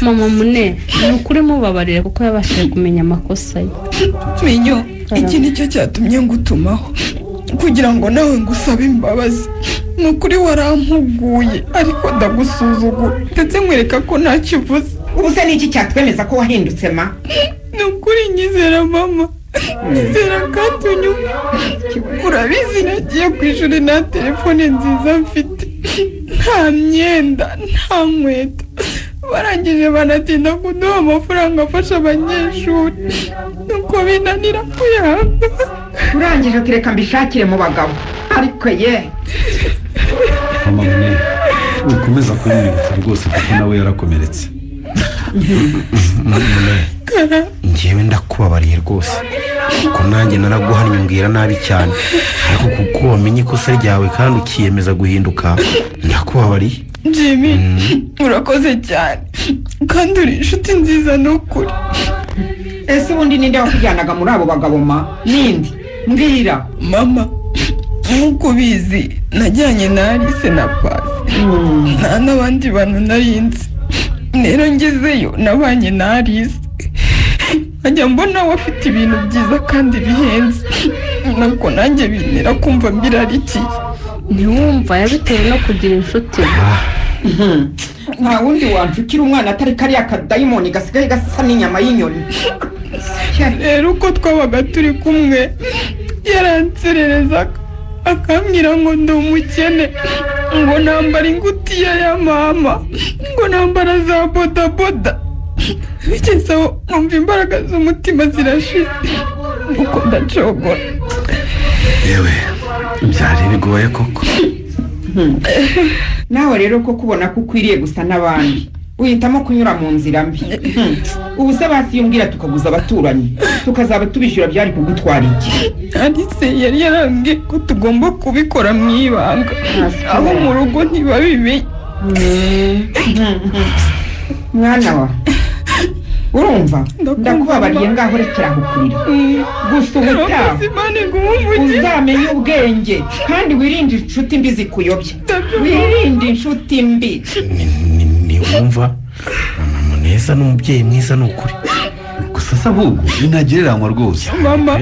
mama Mune, ni ukuri mubabarire kuko yabashije kumenya amakosa ye. Minyo, iki nicyo cyatumye ngutumaho kugira ngo nawe ngusabe imbabazi. Ni ukuri warampuguye ariko ndagusuzugura ndetse nkwereka ko ntacyo uvuze. ubu se niki cyatwemeza ko wahindutse ma? Ni ukuri nyizera mama, nyizera kandi unyumva. Urabizi nagiye ku ishuri nta telefone nziza mfite, nta myenda, nta nkweto, barangije banatinda kuduha amafaranga afasha abanyeshuri, nuko binanira kuyanga. urangije utireka mbishakire mu bagabo, ariko ye mama Mune, ukomeza kumwibutsa rwose kuko nawe yarakomeretse. njyewe ndakubabariye rwose kuko nanjye naraguhannye umbwira nabi cyane, ariko kuko wamenye ikosa ryawe kandi ukiyemeza guhinduka, ndakubabariye. Jimmy, urakoze cyane kandi uri inshuti nziza n'ukuri. ese ubundi ninde wakujyanaga muri abo bagabo ma? nindi mbwira. Mama, nk'uko ubizi najyanye na Alice na Pasi, nta n'abandi bantu narinzi. rero ngezeyo nabanye na Alice, nkajya mbona we afite ibintu byiza kandi bihenze, nako nanjye bintera kumva mbirarikiye. ntiwumva yabitewe no kugira inshuti. nta wundi wanshukira umwana atari kariya kadayimoni gasigaye gasa n'inyama y'inyoni. rero uko twabaga turi kumwe yaransererezaga akambwira ngo ndi umukene, ngo nambara ingutiya ya mama, ngo nambara za bodaboda. bigeze aho nkumva imbaraga z'umutima zirashize uko ndacogora. yewe byari bigoye koko. nawe rero ko kubona ko ukwiriye gusa n'abandi uhitamo kunyura mu nzira mbi. ubu se basiyumbwira tukaguza abaturanyi tukazaba tubishyura byari kugutwara iki? Alice yari yarambwiye ko tugomba kubikora mu ibanga, aho mu rugo ntibabimenye. mwana wa urumva ndakubabariye ngaho rekera aho kurira. gusa ubutaha uzamenye ubwenge kandi wirinde inshuti mbi zikuyobya. wirinde inshuti mbi. niwumva mama Muneza n'umubyeyi mwiza ni ukuri. gusa se ahubwo binagereranywa rwose. mama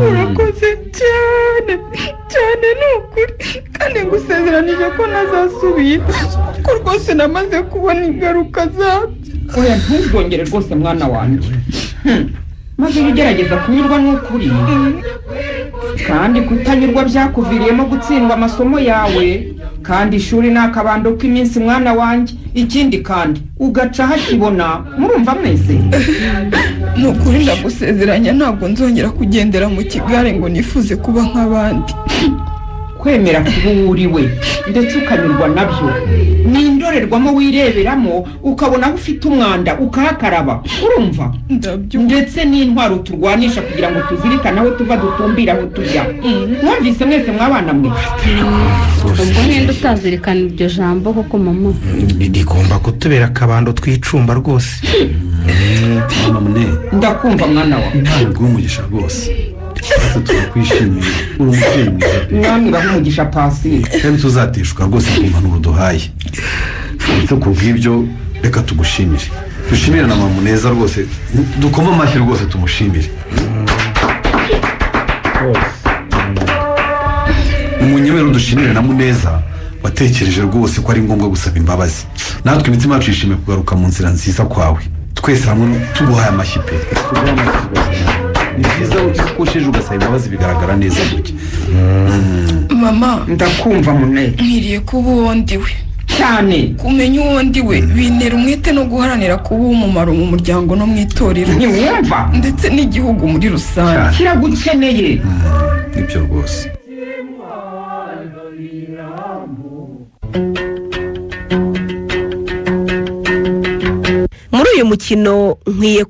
urakoze cyane cyane ni ukuri, kandi ngusezeranije ko ntazasubira ko rwose namaze kubona ingaruka zabyo. oya ntuzongere rwose mwana wanjye. maze ujye ugerageza kunyurwa n'ukuri, kandi kutanyurwa byakuviriyemo gutsindwa amasomo yawe, kandi ishuri ni akabando k'iminsi mwana wanjye. ikindi kandi ugaca hakibona. murumva mwese? ni ukuri ndagusezeranya ntabwo nzongera kugendera mu kigare ngo nifuze kuba nk'abandi. kwemera kuba uwo uri we ndetse ukanyurwa nabyo ni indorerwamo wireberamo ukabona aho ufite umwanda ukahakaraba. urumva? ndetse n'intwaro turwanisha kugira ngo tuzirikane aho tuva dutumbira aho tujya. mwumvise mwese mwabana mwe? ubwo mwenda utazirikana iryo jambo koko mama. rigomba kutubera akabando twicumba rwose. mama Mune, ndakumva mwana wa. imana iguhe umugisha rwose. twese turakwishimiye, uri umubyeyi mwiza. mwami bahe umugisha Pasi. kandi tuzateshuka rwose ku mpanuro duhaye. ndetse ku bw'ibyo reka tugushimire, dushimire na mama Muneza rwose, dukoma amashyi rwose tumushimire. umunyemero dushimire na Muneza watekereje rwose ko ari ngombwa gusaba imbabazi. natwe imitima yacu yishimiye kugaruka mu nzira nziza kwawe. twese hamwe tuguhaye amashyi pe. ni byiza ko usheje ugasaba imbabazi bigaragara neza gutya. mama ndakumva Mune. nkwiriye kuba uwo ndiwe cyane. kumenya uwo ndiwe bintera umwete no guharanira kuba uw'umumaro mu muryango no mu itorero, ntiwumva? ndetse n'igihugu muri rusange. kiragukeneye. nibyo rwose. muri uyu mukino nkwiye